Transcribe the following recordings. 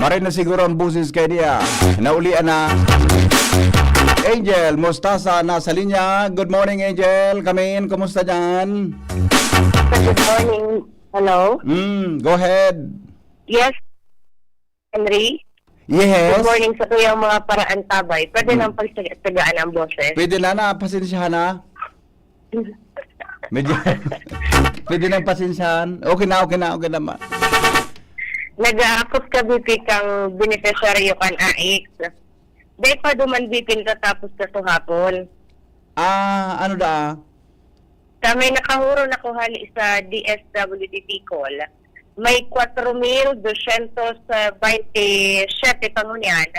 Marin na siguro ang busis kay niya. Naulian na. Angel Mostasa nasa linya. Good morning, Angel. Come in. Kumusta dyan? Good morning. Hello? Go ahead. Yes, Henry? Yes. Good morning sa tuyang mga paraan tabay. Pwede nang pagsagaan ang boses. Pwede na, pasensyahan na. Medyo, pwede nang pasensyahan. Okay naman. Nag-aakot ka BP kang beneficiaryo kan AX. Day pa duman BP tapos ka to hapon. Ano da? Kami nakahuro na kuhali sa DSWD call. May 4,227 pangunyan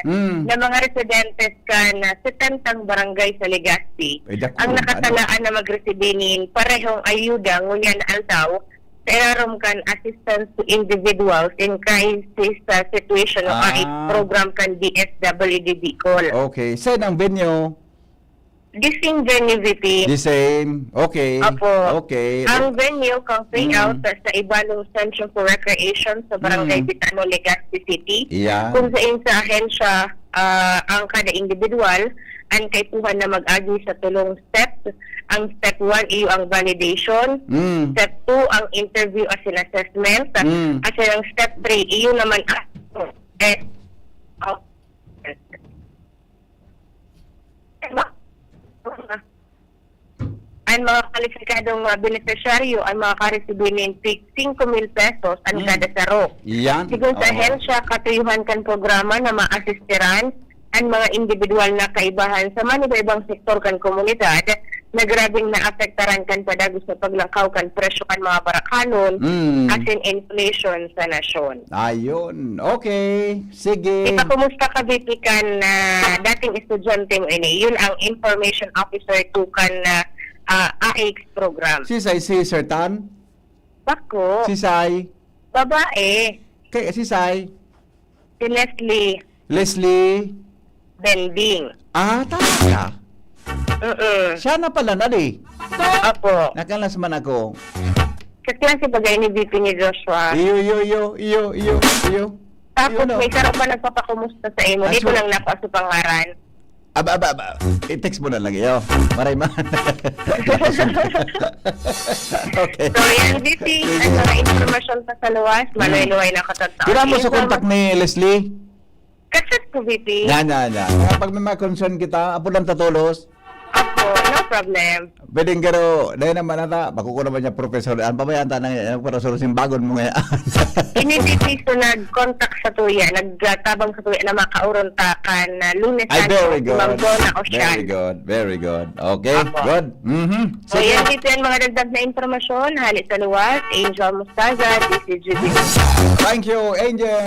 na mga residentes ka na 70 barangay sa Legazpi. Ang nakatalaan na magresibinin parehong ayuda ngunyan aldaw sa ilarom kan assistance to individuals in crisis situation o program kan DSWD call. Okay. Saan ang venue? The same venue, VP. The same. Okay. Apo. Okay. Ang venue kang payout sa Ibalong Center for Recreation sa Barangay Bitano, Legazpi City. Yeah. Kung sa ahensya ang kada individual ang kaituhan na mag-agi sa tulong steps. Ang step 1 iyo ang validation. Step 2 ang interview as an assessment. At ang step 3 iyo naman ang mga kwalipikadong beneficiaryo ang makakaresibinin 5,000 pesos ang kada saro. Yan. Sigun sa ahensya, katuyuhan kan programa na ma-assistiran ang mga individual na kaibahan sa man iba-ibang sektor kan komunidad na grabing naapektaran kan padagos sa paglangkaw kan presyo kan mga barakanon as in inflation sa nasyon. Ayun. Okay. Sige. Ipakumusta ka BP kan dating estudyante mo ini. Yun ang information officer to kan AX program. Si Sir Tan? Bako. Si Sai? Babae. Si Sai? Si Leslie? Bending. Talaga? Siya na pala na Apo. Nakalas man ako. Kaklase bagay ni VP ni Joshua. Iyo. Tapos may sarap pa nagpapakumusta sa imo. Dito lang nako sa pangaran. Aba. I-text mo na lang iyo. Maray man. Okay. So yan VP, ang mga informasyon pa sa luwas, maloy-loy na katatao. Kira mo sa kontak ni Leslie? Kasat ko VP. Yan. Pag may mga concern kita, apo lang tatulos. Apo, no problem. Pwedeng garo, dahil naman ata, bakuko naman niya professor. Ano pa ba yan? Tanang professor yung bagon mo ngayon. Initiative so nag-contact sa tuya, nagtabang sa tuya na makauron takan na Lunes Very good. Mamdona o siya. Very good. Okay, Apo. good. So yan dito yan mga dagdag na informasyon. Halit sa luwas, Angel Mustaza, DCGB. Thank you, Angel,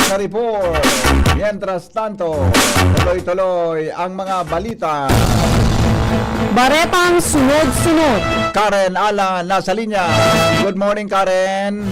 sa report. Mientras tanto, tuloy-tuloy ang mga balita. Baretang sunod-sunod. Karen Alan, nasa linya. Good morning, Karen.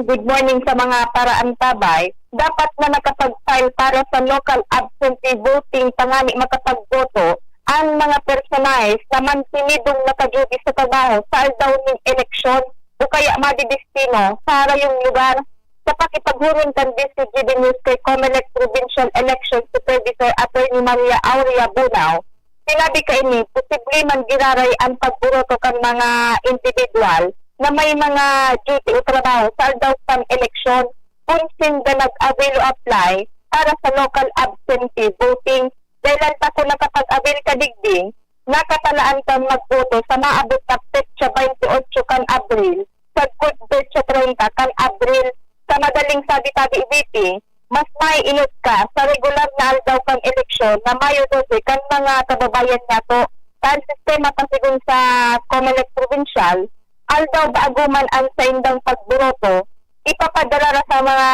Good morning sa mga paraan tabay. Dapat na nakapag-file para sa local absentee voting pangani makapagboto ang mga personalis na mansinidong nakaduty sa trabaho sa aldaw ng eleksyon o kaya madidestino para yung lugar sa pakipaghuron kan DCGB News kay COMELEC Provincial Election Supervisor Attorney Maria Aurea Bunao. Sinabi ka ini, posible man giraray ang pagburoto kan mga individual na may mga duty o trabaho sa aldaw kan eleksyon kung sinda nag-avail o apply para sa local absentee voting. Dahil ta kung nakapag-avail ka digding, nakatalaan kang magboto sa maabot na petsa 28 kan Abril, sa good petsa 30 kan Abril. Sa madaling sabi-tabi ibiti, mas may inot ka sa regular na aldaw kang eleksyon na Mayo 12 kan mga kababayan nato. Kan sistema pasigun sa COMELEC Provincial, aldaw baaguman ang sa indang pagburoto, ipapadala na sa mga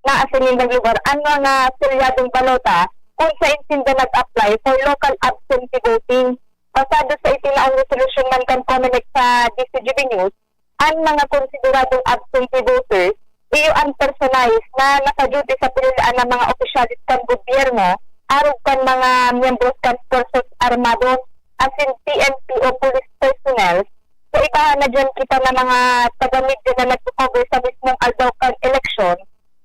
naasinindang lugar ang mga selyadong balota kung sa insinda nag-apply for local absentee voting. Pasado sa itinaong resolution man kan COMELEC sa DCGB News, ang mga konsideradong absentee voters, iyo ang personalis na nakaduty sa pililaan ng mga opisyalis kan gobyerno, arog kan mga miyembros kan forces armados, as in PNP o police personnel, So ibahan na dyan kita na mga taga-media na nag-cover sa mismong Aldaucan election,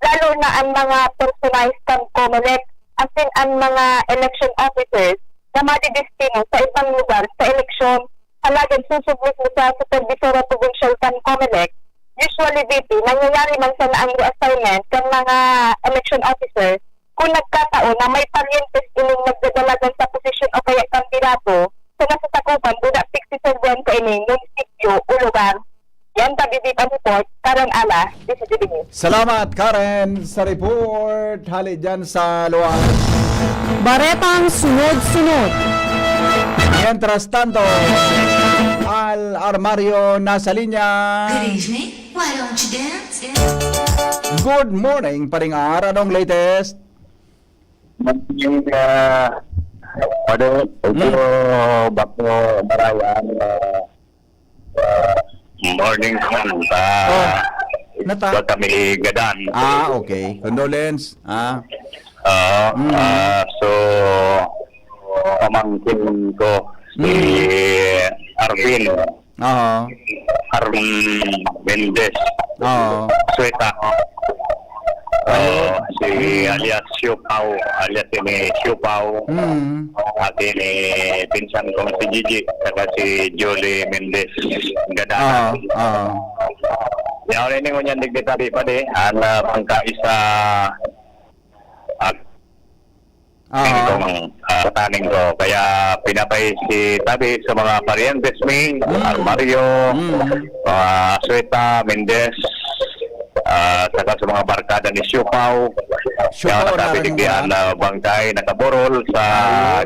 lalo na ang mga personalized COMELEC, as in ang mga election officers na madidestino sa ibang lugar sa eleksyon, halagang susubmit mo sa Supervisora Provincial COMELEC. Usually, BP, nangyayari man sana ang reassignment ng mga election officers kung nagkataon na may parientes ining nagdadalagan sa posisyon o kaya kandidato sa nasasakupan budak 67 ka ining munisipyo o lugar. Yan tabi di ang report, Karen Ala, DCTV News. Salamat Karen sa report. Hali dyan sa luwas. Baretang sunod-sunod. Mientras tanto, Al Armario nasa linya. Good evening. Why don't you dance? Good morning, Paringar. Anong latest? Yung bako marayan morning naman Nata. kami gadan. Okay. Condolence. So pamangkin ko si Arvin Mendez Sueta. Si alias Siupao, alias ini Siupao. At ini pinsan ko si Gigi, saka si Jolie Mendez Gada. Yang ini ngunyan digdetabi pa di, ala pangkaisa at taning ko. Kaya pinapay si Tabi sa mga parientes mi, Armario, Sueta, Mendez, saka sa mga barkada ni Siupao. Kaya nakapitigdihan na bangkay, nakaborol sa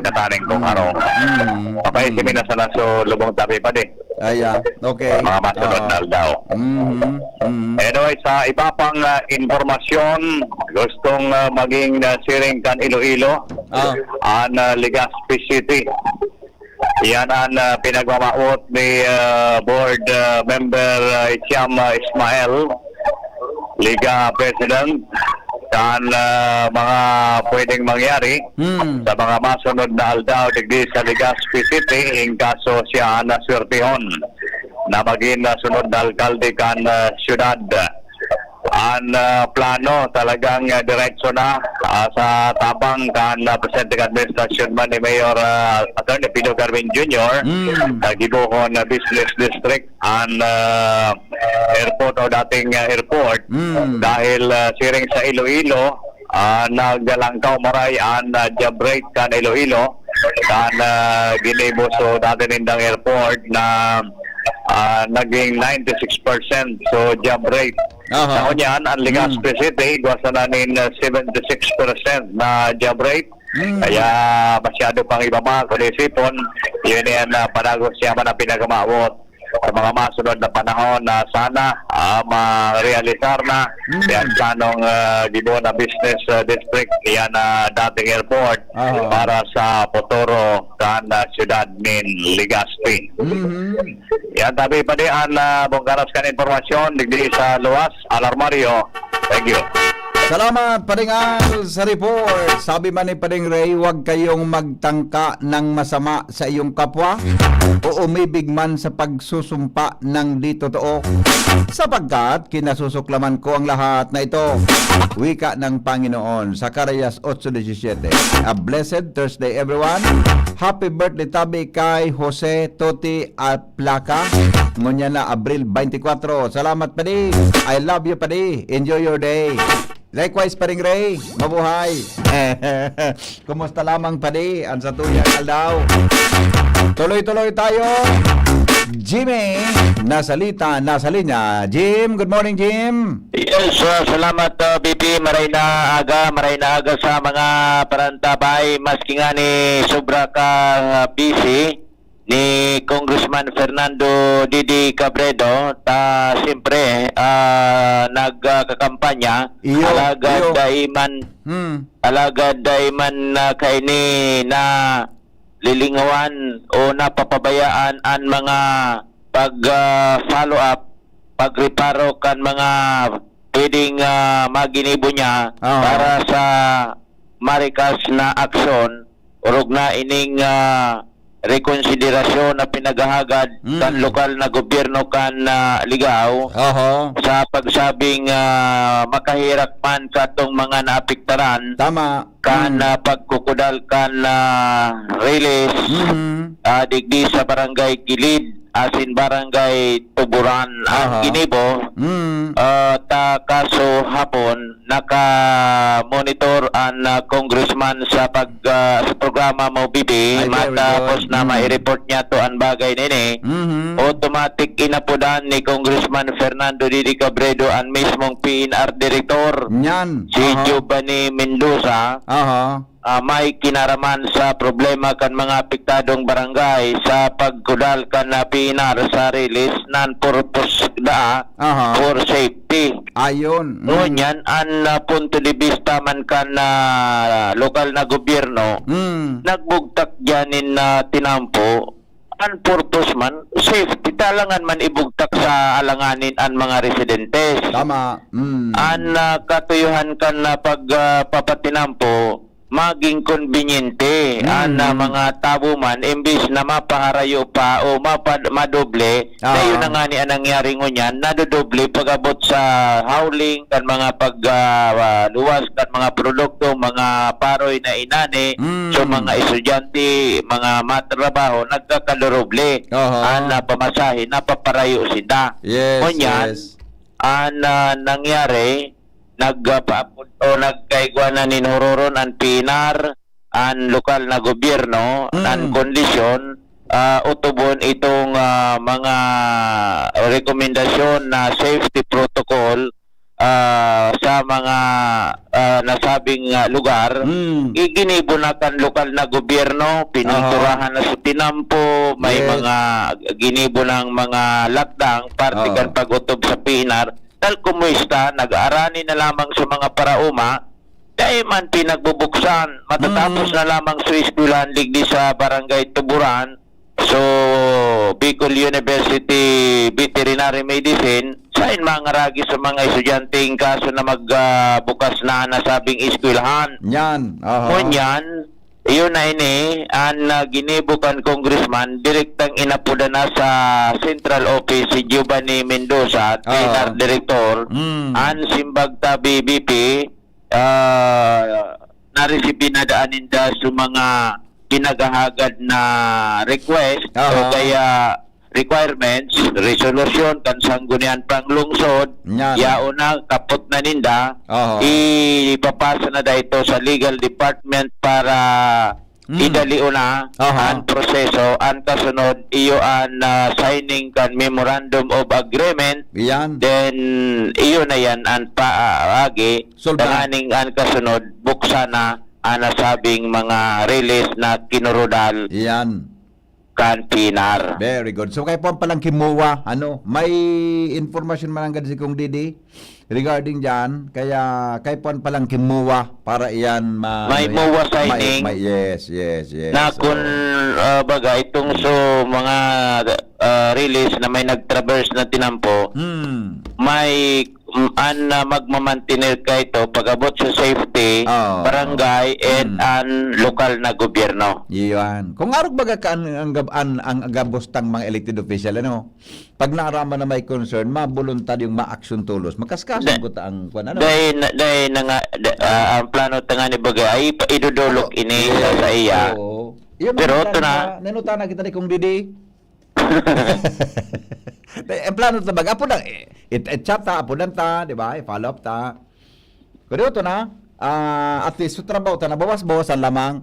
kataning kong Papay si Minasana so lubong tabi pa di. Okay. Mga masunod na daw. Anyway, sa iba pang informasyon, gustong maging siring kan Iloilo, ang Legazpi City. Yan ang pinagmamaot ni board member Siam Ismael, Liga President, saan mga pwedeng mangyari sa mga masunod na aldaw digdi sa Legazpi City in kaso siya na swertihon na maging sunod na alkalde kan syudad. Ang plano talagang diretso na sa tabang kan Presidente Administrasyon man ni Mayor Atty. Pino Carmen Jr. Gibuhon Business District ang airport o dating airport dahil siring sa Iloilo naggalangkaw maray ang job rate kan Iloilo kan ginibo so dati nindang airport na naging 96% so job rate. Sa yan, ang Legazpi City, gwasa na nin 76% na job rate. Kaya masyado pang ibaba, kung isipon, yun yan panagos siya man ang pinagamawot sa mga masunod na panahon na sana ma-realisar na yan planong gibo na business district yan dating airport para sa Potoro kan siyudad nin Legazpi. Yan tabi pa di ang bongkaras kan informasyon digdi sa luwas Alarmario. Thank you. Salamat Paringal sa report. Sabi man ni Paring Ray, huwag kayong magtangka ng masama sa iyong kapwa o umibig man sa pagsusumpa ng di totoo, sapagkat kinasusuklaman ko ang lahat na ito. Wika ng Panginoon, Zacarias 8:17. A blessed Thursday everyone. Happy birthday tabi kay Jose Toti Aplaca. Ngunya na Abril 24. Salamat Padi. I love you Padi. Enjoy your day. Likewise, Paring Ray, mabuhay. Kumusta lamang Padi, ang sa tuyang aldaw. Tuloy-tuloy tayo. Jimmy, nasa linya. Jim, good morning Jim. Yes, salamat BP. Maray na aga sa mga parantabay. Maski nga ni sobra ka busy ni Congressman Fernando Didi Cabredo ta siyempre nagkakampanya alagad daiman kaini na lilingawan o napapabayaan ang mga pag-follow up, pagreparo kan mga pwedeng maginibo niya para sa marikas na aksyon urog na ining rekonsiderasyon na pinagahagad kan lokal na gobyerno kan Ligao Oho. sa pagsabing makahirap man sa itong mga naapektaran Tama. kan pagkukudal kan release digdi sa barangay Kilid asin barangay Tuburan ang Aha. Ginibo ta kaso hapon naka-monitor ang congressman sa sa programa mo bibi Ay, very matapos good. na ma-report niya to ang bagay nini automatic inapudan ni Congressman Fernando Didi Cabredo ang mismong PNR Director Yan. si Aha. Giovanni Mendoza Aha. may kinaraman sa problema kan mga apektadong barangay sa pagkudal kan na PNR sa release non-purpose Aha. for safety. Ayon. Ngunyan, ang punto de vista man kan na lokal na gobyerno, nagbugtak dyanin na tinampo, ang purpose man, safety talangan man ibugtak sa alanganin ang mga residentes. Tama. Ang katuyuhan kan na pagpapatinampo, maging konbinyente ang mga tabo man imbis na mapaharayo pa o madoble na yun na nga ni ang nangyari ngunyan nadodoble pag-abot sa howling kan mga pagluwas kan mga produkto mga paroy na inani so mga estudyante mga matrabaho nagkakaluroble ang pamasahe napaparayo sila Yes, ngunyan yes. ang nangyari nagpapunto nagkaigwanan ni Hororon ang PNR ang lokal na gobyerno ang kondisyon utubon itong mga rekomendasyon na safety protocol sa mga nasabing lugar iginibo na kan lokal na gobyerno pininturahan na sa tinampo may Yes. mga ginibo ng mga lakdang partikan pag-utob sa PNR tal kumusta nag-aarani na lamang sa mga parauma dahil man pinagbubuksan matatapos na lamang sa eskwelahan ligdi sa barangay Tuburan so Bicol University Veterinary Medicine sa mga ragi sa mga estudyanteng kaso na magbukas na nasabing eskwelahan Yan. Aha. Kunyan, iyon na ini, ang ginibukan congressman, direktang inapuda na sa central office si Giovanni Mendoza, PNR Director, ang simbagta BBP, naresipin na daanin da sa mga pinagahagad na request o kaya requirements, resolution, kansanggunian pang lungsod, Yan. yauna, kapot na ninda, Aha. ipapasa na dito sa legal department para idaliw na Aha. ang proseso. Ang kasunod, iyo ang signing kan memorandum of agreement. Yan. Then, iyo na yan ang paagi. Solba. Tanganing ang kasunod, buksan na ang nasabing mga release na kinurudal Yan. kan PNR. Very good. So kay po palang kimuwa, may information man ang si Kong Didi regarding diyan, kaya kay po palang kimuwa para iyan May muwa signing. Yes. Na kung baga itong mga release na may nag-traverse na tinampo, may magmamantinir ka ito pag-abot sa safety, barangay, and ang lokal na gobyerno. Iyan. Kung arog baga ka ang agabostang mga elected official, pag naaraman na may concern, mabuluntad yung ma-action tulos. Makaskasan ko ta ang Dahil na nga, ang plano ta nga ni baga ay idudulok ini sa iya. Oo. Iyon Pero ang ito na. Nanuta na kita ni Kong Didi. Ang plano ta baga apo lang chat ta apo lang ta, di ba? I-follow up ta. Pero ito na, at least sa trabaho ta na bawas-bawasan lamang.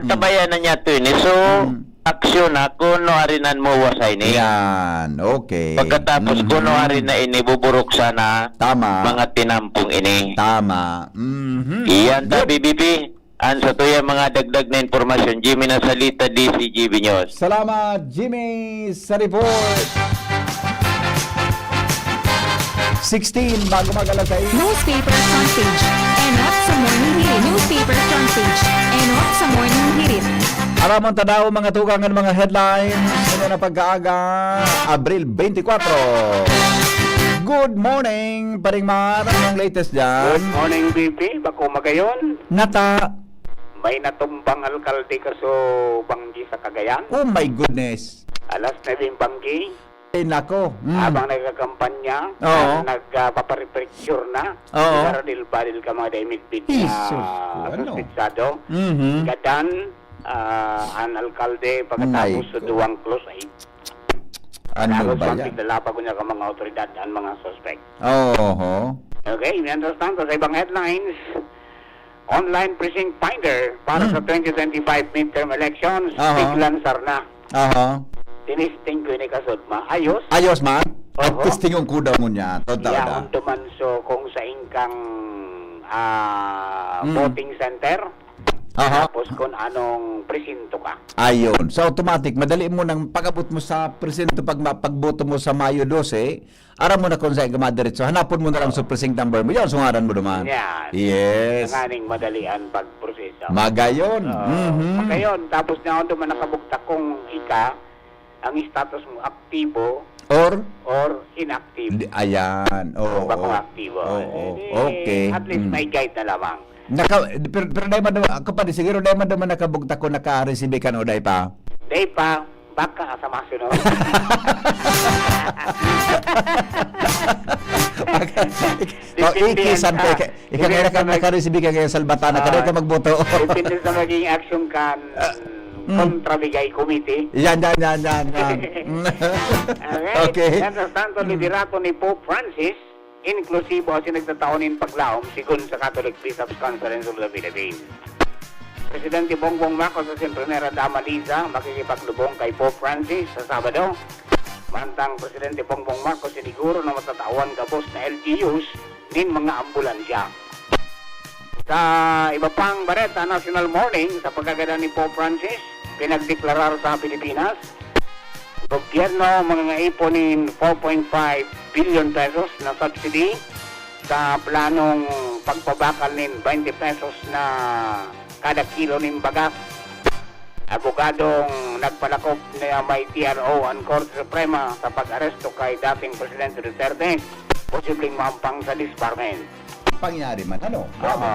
Tabayan na niya ito ini. So, aksyon na kuno arinan mo wasay ni. Yan, okay. Pagkatapos kuno arin na ini buburok sana Tama. mga tinampong ini. Tama. Iyan ta BBP. Ang sa tuya mga dagdag na informasyon, Jimmy Nasalita, DCGB News. Salamat, Jimmy, sa report. 16 bago mag-alas 6. Newspaper front page. Enot sa morning hirit. Newspaper front page. Enot sa morning hirit. Aramon tadaw mga tugangan mga headlines sa na pagkaaga Abril 24. Good morning, Paring Mar. Anong latest dyan? Good morning, BP. Bako magayon. Nata. may natumbang alkalde kaso banggi sa Cagayan. Oh my goodness. Alas 9 banggi. Ay, nako. Habang nagkakampanya, Oo. nagpaparepicture na. Oo. Baradil-badil ka mga daimidbid Jesus ko, na ano? suspitsado. Mhm. Gadan, ang alkalde, pagkatapos My sa duwang close ay Ano ba something yan? dalapa ko niya ka mga otoridad ang mga suspect. Oo. Okay, we understand. Sa ibang headlines, online precinct finder para sa 2025 midterm elections, Aha. biglansar na. Aha. Tinisting ko ni Kasudma. Ayos. Ayos man. Oo. Testing yung kudaw mo niya. Total Iya, da. untuman so kung sa ingkang Mm. voting center, Aha. tapos kung anong presinto ka. Ayun. So automatic, madali mo nang pag-abot mo sa presinto pagboto mo sa Mayo 12, aram mo na kung saan ka madiretso. Hanapon mo na lang sa precinct number mo. Yan, sungaran mo naman. Yan. Yes. Nanganing madalian pagproseso. Magayon. Ngayon, tapos na ako naman nakabugta kung ang status mo aktibo Or? or inactive. Ayan. Oo. Kung kung aktibo. Oo. Eh, Okay. At least may guide na lamang. Pero dahil man ako pa, siguro dahil man naman nakabugta ko naka-receive ka no, dahil pa. Day pa, baka sa masunod. Ikisan ka. Ikaw ngayon ka naka-receive ka kaya Salbatana ka, dahil ka magboto. Depende sa maging action kan kontrabigay committee. Yan. Okay. Yan sa Santo Liderato ni Pope Francis, inklusibo ang sinagtataonin paglaom sigun sa Catholic Bishops' Conference of the Philippines. Presidente Bongbong Marcos sa Primera Dama Liza makikipaglubong kay Pope Francis sa Sabado. Mantang Presidente Bongbong Marcos siniguro na matatawan gabos na LGUs din mga ambulansya. Sa iba pang bareta, National Morning, sa pagkagada ni Pope Francis, pinagdeklarar sa Pilipinas, gobyerno mga iponin 4.5 billion pesos na subsidy sa planong pagpabakal nin 20 pesos na kada kilo nin bagas. Abogadong nagpalakop na may TRO ang Korte Suprema sa pag-aresto kay dating Presidente Duterte, posibleng mahampang sa disbarment. Pangyari man, ano? Oo.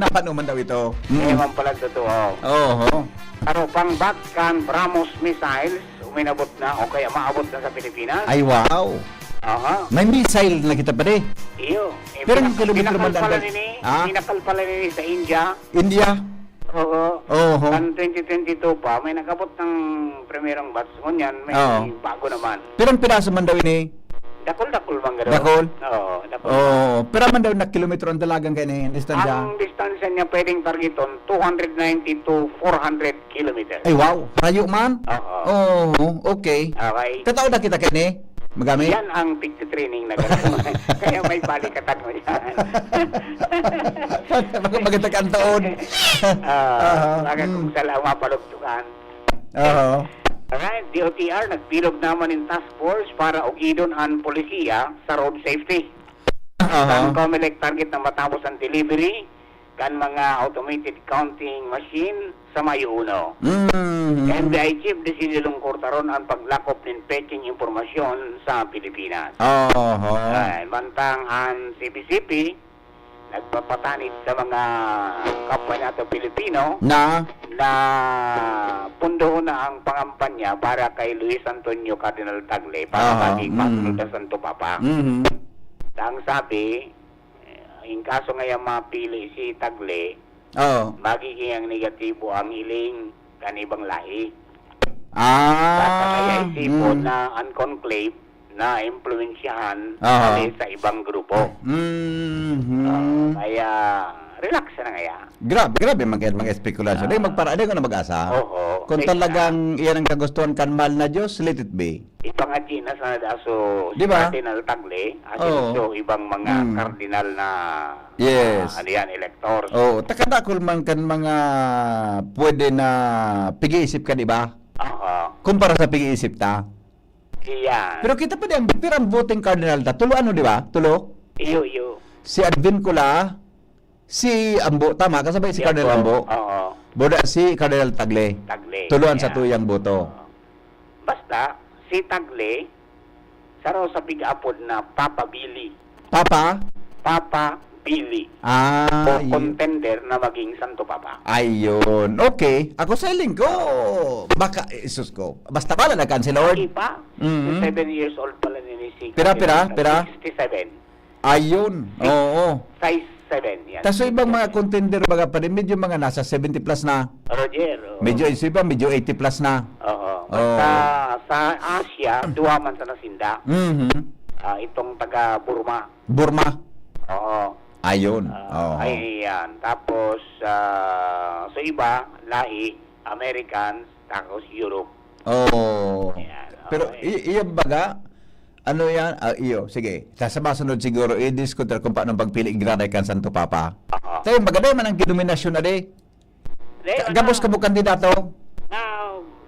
Napano man daw ito? Ewan pala totoo. Oo. Pero pang Batcan Brahmos missiles, uminabot na o kaya maabot na sa Pilipinas. Ay, wow. Aha. May missile na kita pa rin. Iyo. Pero yung kilometro man pinakal pala lang- nini, Ah? pinakal pala nini sa India. India. Oo. Oo. Kan 2022 pa, may nagabot ng primerong batch. Ngunyan, may Oo. bago naman. Pero ang piraso man daw ini. Dakol bang gano'n? Dakol? Oo, dakol. Oo. Pero man daw na kilometro ang dalagang kayo na distansya. Ang distansya niya pwedeng targeton, 290 to 400 kilometers. Ay, wow. Rayo man? Oo. Oo. Okay. Okay. Tatao na kita kayo ni? Magamit? Yan ang picture-training na gano'n. Kaya may balikatan mo yan. Maganda ka ang taon. Saka kung sala mapalugtukan. Oo. Alright, DOTR nagbilog naman in task force para ugidon ang polisiya sa road safety. Ang COMELEC target na matapos ang delivery kan mga automated counting machine sa Mayo 1. NBI Chief Desidilong Cortaron ang paglakop ng peking impormasyon sa Pilipinas. Mantang ang CPCP nagpapatanid sa mga kapwa nato Pilipino Na? na pundo na ang pangampanya para kay Luis Antonio Cardinal Tagle para maging pasunod na Santo Papa. Ang sabi, in kaso ngayon mapili si Tagle, magiging ang negatibo ang hiling kanibang lahi. Kaya isipon na ang conclave na impluensyahan sa ibang grupo. Kaya relax na kaya. Grabe mga spekulasyon. Di magpara, di ko na mag-asa. Oo. Kung talagang iyan ang kagustuhan kan mahal na Diyos, let it be. Ipangadji na sa aso Di ba? Cardinal Tagle, Oo. so ibang mga kardinal na Yes. electors. Oh, takadakol man kan mga pwede na pigi-isip ka, di ba? Oo. Kumpara sa pigi-isip ta. Iyan. Pero kita pa din, pero ang voting cardinal ta, tulo ano, di ba? Tulo? Iyo. Si Advincula, si Ambo, tama, kasabay si Cardinal Ambo. Oo. Boda si Cardinal Tagle. Tagle. Tuluan sa Yeah. tuyang boto. Basta, si Tagle, sa raw sa big-apod na Papa Billy. Papa? Papa pili o Ay, contender na maging Santo Papa. ayun. Okay. Ako sa iling ko. Baka, isus ko. Basta pala na-cancel, Lord. Hindi pa. Mhm. 7 years old pala ni Sig. Pira? 67. Ayun. Oo. Size 7. Yan. Tapos ibang mga contender baga pa rin, medyo mga nasa 70 plus na. Roger. Oo. Medyo iba, medyo 80 plus na. Oo. Oo. Sa Asia, duwa man sa nasinda. Mhm. Itong taga Burma. Burma. Oo. Ayun. Oo. Ay, yan. Tapos, sa iba, lahi, Americans, tapos Europe. Oo. Yan. Pero iyo baga, ano yan? Iyo, sige. Sa masunod siguro, i-discuss kung paano pagpili graday kan Santo Papa. Oo. Tayo, magaday man ang denominasyon na di. Gabos ka mo kandidato?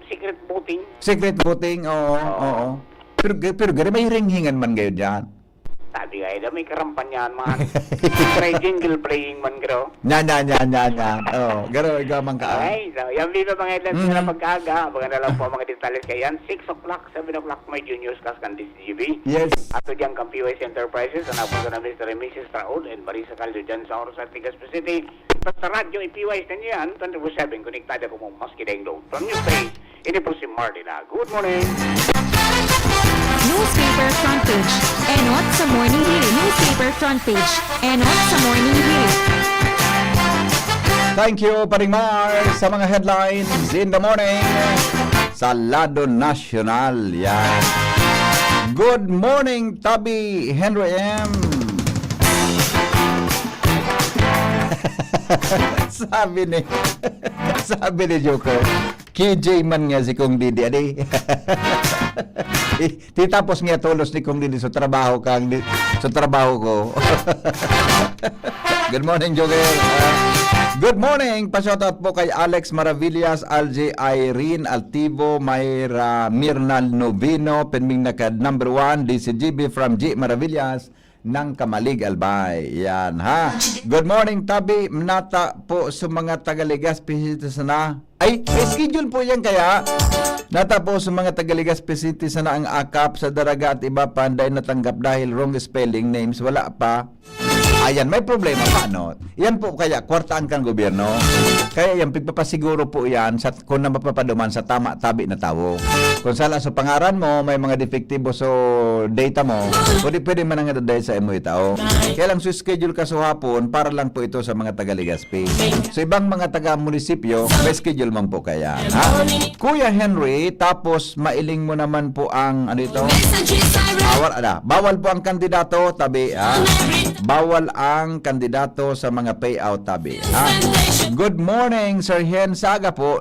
Secret voting. Secret voting, oo. Pero gari may ringhingan man ngayon dyan. Sabi nga, may karampan yan, man. Try jingle playing man, gro. Yan. Oo, garo, gamang ka. Okay, so, yan dito mga ilan sila pagkaga. Mga na lang po mga detalles kayan. 6 o'clock, 7 o'clock, may juniors class kan DCGB. Yes. Ato diyang kang POS Enterprises, anak po na Mr. and Mrs. Raul and Marisa Caldo dyan sa Oros Artigas City. Sa radyo, i-POS na niyan, 24/7, konektado ko mo mas kideng load. From your face, ini po si Martina. Good morning. Newspaper front page. Enot sa morning hili. Newspaper front page. Enot sa morning hili. Thank you, Paring Mar, sa mga headlines in the morning sa Lado Nacional. Yan. Good morning, Tabi Henry M. sabi ni Joker, KJ man nga si Kong Didi, adi. Titapos nga tulos ni Kong Didi sa trabaho sa trabaho ko. Good morning, Joker. Good morning! Pa-shoutout po kay Alex Maravillas, LJ Irene Altivo, Mayra Mirnal Novino, penming nakad number 1, DCGB from G Maravillas ng Kamalig Albay. Yan ha. Good morning, Tabi. Nata po sa mga tagaligas pisitis na. Ay, may schedule po yan kaya. Nata po sa mga tagaligas pisitis na ang akap sa daraga at iba pa dahil natanggap dahil wrong spelling names. Wala pa. Ayan, may problema pa, no? Yan po kaya, kwartaan kang gobyerno. Kaya yan, pagpapasiguro po yan sa, kung na mapapaduman sa tama, tabi na tao. Kung sala sa pangaran mo, may mga defektibo so data mo, pwede man ang dahil sa imo tao. Kaya lang schedule ka sa hapon, para lang po ito sa mga taga-Legazpi. So ibang mga taga-munisipyo, may schedule man po kaya. Ha? Kuya Henry, tapos mailing mo naman po ang, ano ito? Bawal po ang kandidato, tabi, ha? Bawal ang kandidato sa mga payout, tabi. Ha? Good morning, Sir Hen. Saga po,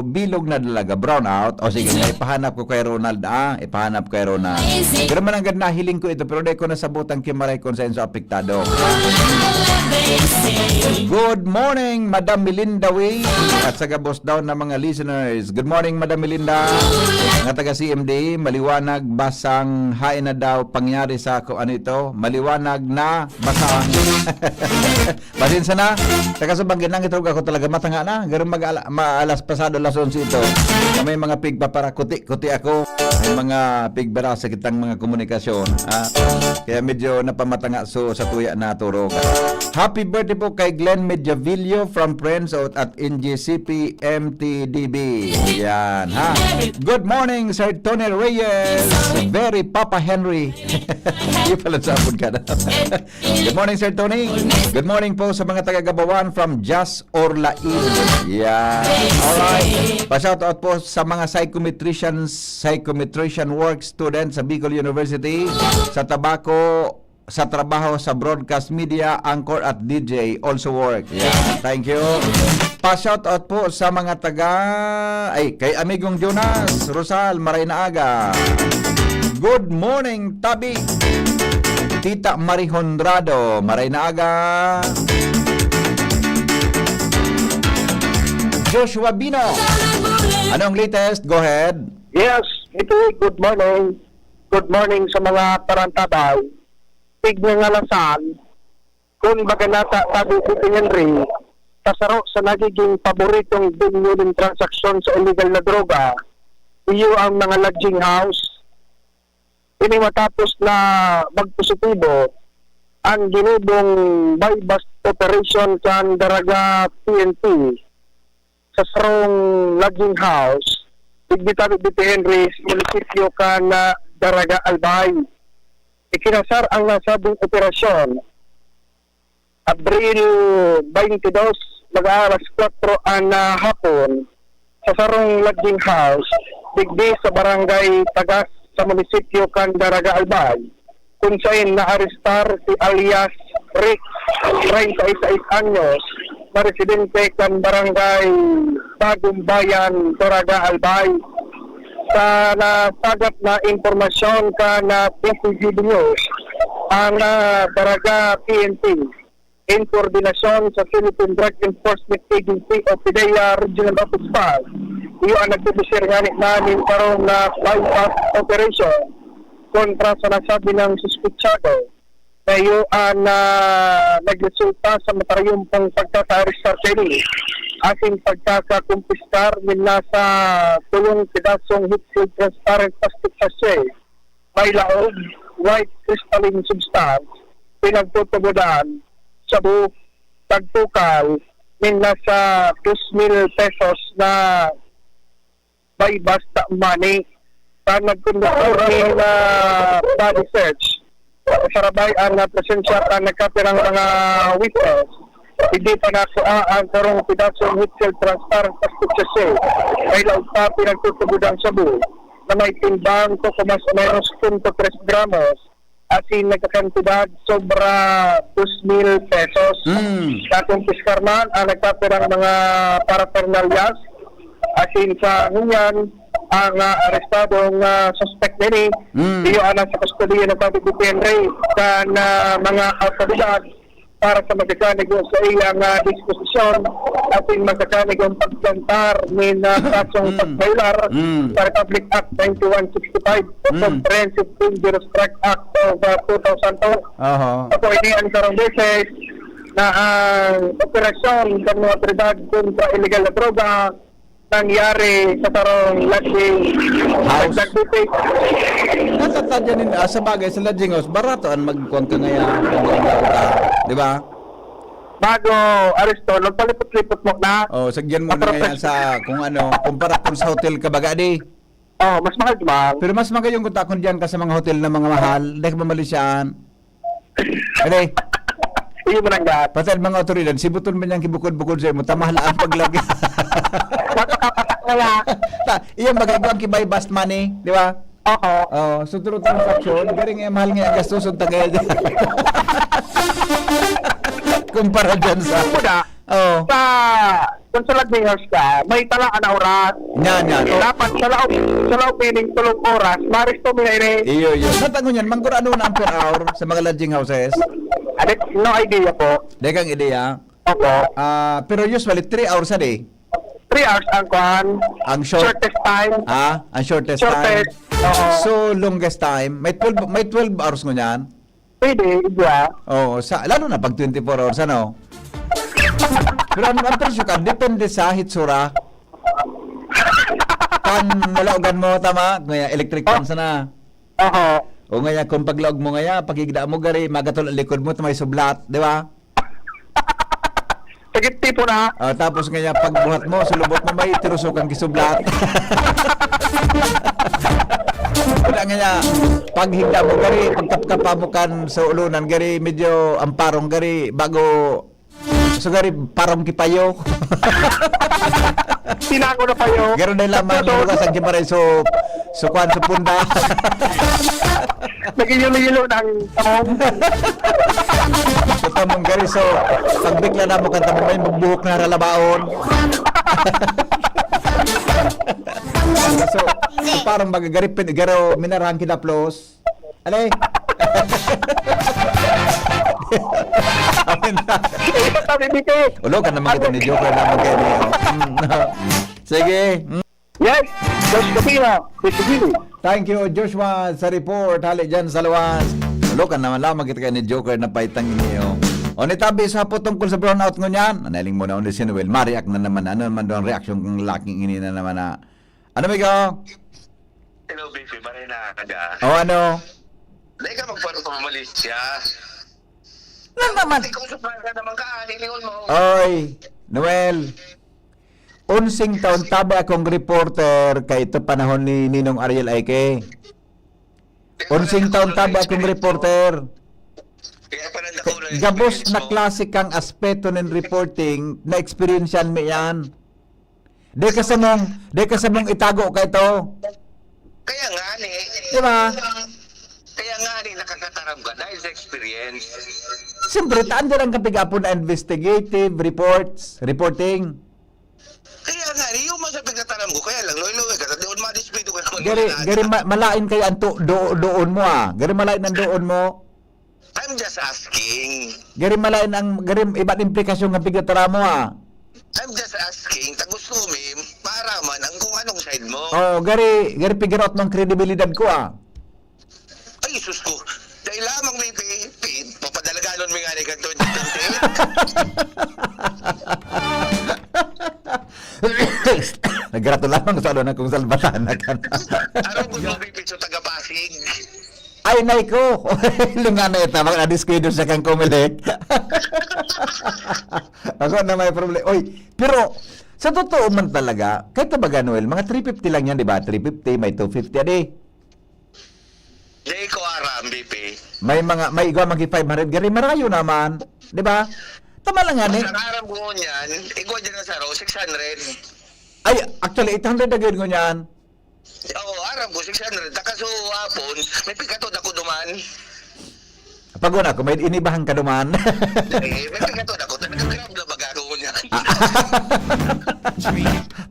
bilog na dalaga, brown out. O sige, ipahanap ko kay Ronald. Ipahanap ko kay Ronald. Pero man ang nahiling ko ito, pero di ko nasabutan kimaray konsenso apektado. Good morning, Madam Melinda Way. At sa gabos daw ng mga listeners. Good morning, Madam Melinda. Mga taga CMD, maliwanag basang hain na daw pangyari sa kung ano ito. Maliwanag na basang. Basin sana. Taga sa banggin lang ito ako talaga matanga na. Ganun maalas pasado las 11 ito. May mga pigpa para kuti ako. May mga pigbara sa kitang mga komunikasyon. Kaya medyo napamatanga sa tuya na turok. Happy birthday po kay Glenn Mediavillo from Friends at NGCP MTDB. Yan ha. Good morning, Sir Tony Reyes. Very Papa Henry. Hindi pala sa apod ka na. Good morning, Sir Tony. Good morning po sa mga taga-Gabawan from Just Orlain. Yan. Alright. Pa-shoutout po sa mga psychometrician work students sa Bicol University, sa sa trabaho sa broadcast media, anchor at DJ also work. Yeah, thank you. Pa-shoutout po sa mga kay amigong Jonas Rosal Marinaga. Good morning, Tabi. Tita Marihondrado Marinaga. Joshua Bino. Anong latest? Go ahead. Yes, ito good morning. Good morning sa mga tarantabay. Tignan nga lasan, kung baga nasa tabi si Henry, kasaro sa nagiging paboritong billion transaksyon sa illegal na droga, iyo ang mga lodging house. Ini matapos na magpositibo ang ginubong bypass operation kan Daraga PNP sa sarong lodging house Bigbitan Bigbi Henry sa munisipyo kan Daraga Albay. Ikinasar ang nasabing operasyon Abril 22 mag-aalas 4 ang hapon sa sarong lodging house digdi sa barangay Tagas sa munisipyo kan Daraga Albay kung saan na-arestar si alias Rick, 36 anyos, na residente kan barangay Bagong Bayan, Daraga Albay. Sa nasagat na impormasyon ka na PCGB News, ang Daraga PNP in koordinasyon sa Philippine Drug Enforcement Agency o PDEA Regional Office 5, iyo ang nagpipusir ganit namin karong na bypass operation kontra sa nasabi ng suspitsado na iyo ang nagresulta sa matayumpang pagkaka-arrestar kini aking pagkakakumpiskar nila sa tulong pedasong heat-sealed transparent plastic sachet may laog white crystalline substance pinagtutubudan sa buhok tagtukal nila sa 2,000 pesos na by basta money sa nagkunduktor ng body search. Sarabay ang presensya ka nagkapirang mga witness. Hindi pa nakuha ang karong pidasong heat-sealed transparent plastic sachet. May laog pa pinagtutubudang sabu na may timbang 2,3 gramos asin nagkakantidad sobra 2,000 pesos. Nakumpiskar man ang nagkapirang mga parafernalyas asin sa hunyan ang arestadong suspect nini iyo anak sa kustodiya ng Public Henry kan mga autoridad para sa magkakanig sa iyang disposisyon ating magkakanig ang pagkantar ng kasong pagbailar sa Republic Act 9165 Comprehensive Dangerous Drug Act of 2002. Ako ini ang karong beses na ang operasyon ng mga otoridad kontra illegal na droga nangyari sa tarong lodging house. Natatadya din sa bagay sa lodging house, barato ang magkuhan ka ngayon. Di ba? Bago aresto, nagpalipot-lipot mo na. Oh, sagyan mo na ngayon sa kung ano, kumpara kung sa hotel ka baga di. Oh, mas mahal ba? Pero mas magay yung kutakon diyan ka sa mga hotel na mga mahal, dahil ka mamalisyan. Kaya Iyo mo nang gat. Patal mga otoridad, sibuton man niyang kibukod-bukod sa'yo mo, tamahal ang paglagi. Iyang magagawa kibay bust money, di ba? Oo. Oh, so through transaction, galing nga mahal nga ang gastos ang tagay dyan. Kumpara dyan sa... Oh. Kung sa lodging house ka, may talaan na oras. Yan. Dapat sa laog piling 3 oras, maris to minayre. Iyo. Natangon yan, mangkurano na ang per hour sa mga lodging houses? No idea po. Dekang ideya. Opo. Pero usually 3 hours a day. 3 hours ang kuhan. Ang shortest time. Ang shortest time. So longest time, may 12 hours mo niyan. Pwede, iya. Oo, lalo na pag 24 hours ano. Pero ang presyo ka, depende sa hitsura. Kan nalaugan mo, tama? Ngaya, electric fans na. Oo. O ngaya, kung paglaog mo ngaya, pagigda mo gari, magatol ang likod mo, may sublat, di ba? Sagit tipo na. Tapos ngaya, pagbuhat mo, sulubot mo, may tirusukan kisublat. Wala ngaya, paghigda mo gari, pagkapkapa mo kan sa ulunan gari, medyo amparong gari, bago... So gari, parang kipayo. Tinago na payo. Garo na lamang yung lugas ang kimaray so kwan sa punda. Nagiyulo-yulo ng tamong. So tamong gari, so pagbigla na mo kanta mo may magbuhok na ralabaon. So parang magagaripin, garo minarang kinaplos. Alay? Ulo ka naman kita ni Joker naman kayo niyo. Sige. Yes, Josh Capino. Thank you, Joshua, sa report. Hali dyan sa luwas. Ulo ka naman lamang kita kayo ni Joker na paitang niyo. O nitabi sa po tungkol sa brownout ngo niyan. Analing mo na ulit si Noel. Mariak na naman. Ano naman doon reaction kung laking ini na naman na. Ano may ko? Hello, baby. Maray na ka. O ano? Dahil ka magparo sa Malaysia. Lang naman. Kung supplier ka naman ka, nilingon mo. Oy, Noel. 11 taon tabi akong reporter kay ito panahon ni Ninong Ariel Aike. 11 taon tabi akong reporter. Kaya pala nakuha yung Gabos experience na mo. klase kang aspeto ng reporting na experiencean mo yan. Di ka sa mong itago ka ito. Kaya nga ni. Di ba? Kaya nga ni nakakataram ka dahil sa experience. Siyempre, taan din ang kapigapon na investigative reporting. Kaya nga ni, yung masapig na taram ko, kaya lang, loy-loy ka, doon ma-dispito ko naman. Gari malain kay anto doon mo ah. Gari malain ang doon mo. I'm just asking. Gari malain ang iba't implikasyon ng pigatara mo ah. I'm just asking, gusto mo, para man ang kung anong side mo. Oh, gari figure out ng kredibilidad ko ah. Ay, sus ko. Dahil lamang may papadalaganon may nga ni kanto. Nagrato lamang sa na kung salbatan na ka na. Araw ko yung pipitso taga-Pasig. Ay, nay ko. Lunga na ito. Mag-adisquido sa kang kumilik. Ako na may problema. Oy, pero sa totoo man talaga, kahit na ba Noel, mga 350 lang yan, di ba? 350, may 250 adi. Di ko aram, BP. May igwa magi 500 gari marayo naman, di ba? Tama lang yan eh. Sa aram ko niyan, igwa dyan na sa raw, 600. Ay, actually 800 na gawin ko niyan. Oo, aram ko, 600. Takaso hapon, may pikatod ako duman. Pag una ko, may inibahan ka duman. May pikatod ako, nag-grab na baga ko niyan.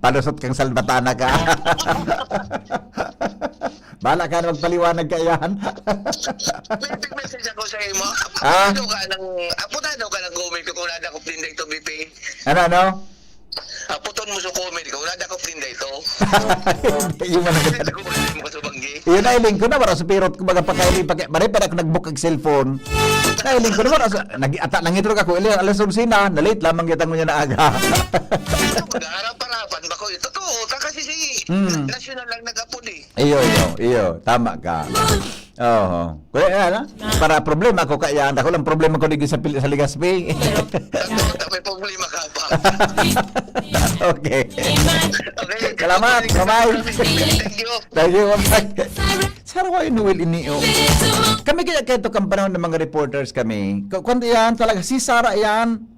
Palusot kang salbatana ka. Bala ka na magpaliwanag ka yan. May message ako sa imo. Ah? Aputado ka ng comment ko kung nada ko pinday ito, BP. Ano? Aputon mo sa comment ko kung nada ko pinday ito. Yung man ang Nada ko pinday mo sa banggi. yun na iling ko na para sa pirot ko baga pagkailing maray pa ako nagbook ang cellphone. Nailing ko na para nag-ata nangitro ako ilang alas 11 na late lamang gitang mo niya na aga. Mag-harap-harapan ba ko? Totoo, kasi si national lang nag-apod eh. Iyo, tama ka. Oo. Kaya ano? Para problema ko kaya ako lang problema ko dito sa Legazpi. Totoo, may problema ka pa. Okay. Okay. Salamat, bye-bye. Thank you. Thank you, bye-bye. Sarawa yung Noel Inio. Kami kaya ito kang panahon ng mga reporters kami. Kundi yan talaga, si Sara yan.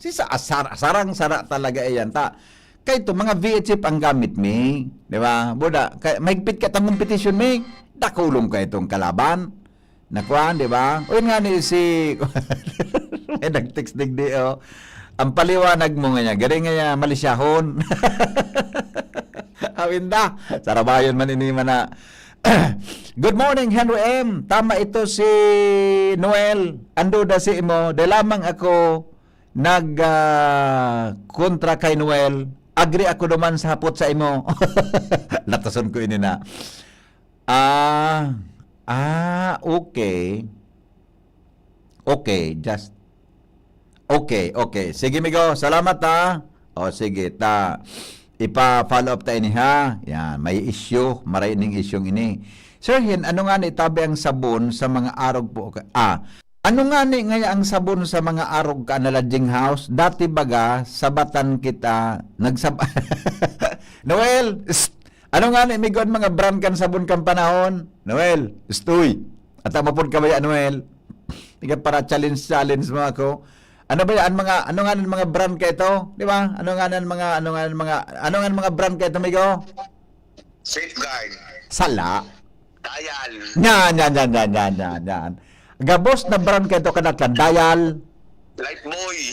Sarang-sara talaga yan. Kaya ito, mga VHF ang gamit mi. Di ba? Buda, mahigpit ka tang competition mi. Nakulong ka itong kalaban. Nakuan, di ba? O yun nga ni si... May nag-text digdi, oh. Ang paliwanag mo nga niya, galing nga niya, malisyahon. Awinda. Sarabayon man ini man na. Good morning, Henry M. Tama ito si Noel. Ando da si imo. Dahil lamang ako kontra kay Noel. Agree ako naman sa hapot sa imo. Latason ko ini na. Okay. Okay, just okay. Sige, migo. Salamat ha. O sige, ipa-follow up tayo ni ha. Yan, may issue, maraining issue ini. Sir Hin, ano nga ni tabi ang sabon sa mga arog po? Ano nga ni ngaya ang sabon sa mga arog ka na lodging house? Dati baga, sabatan kita, Noel, ano nga ni migon mga brand kan sabon kan panahon? Noel, stoy. At mapun ka ba yan, Noel? Tiga para challenge mo ako. Ano ba yan ano nga ng mga brand ka ito? Di ba? Ano nga ng mga brand ka ito, migo? Safeguard. Sala. Dayal. Yan. Gabos na brand ka ito kanatlan. Dial. Lifebuoy.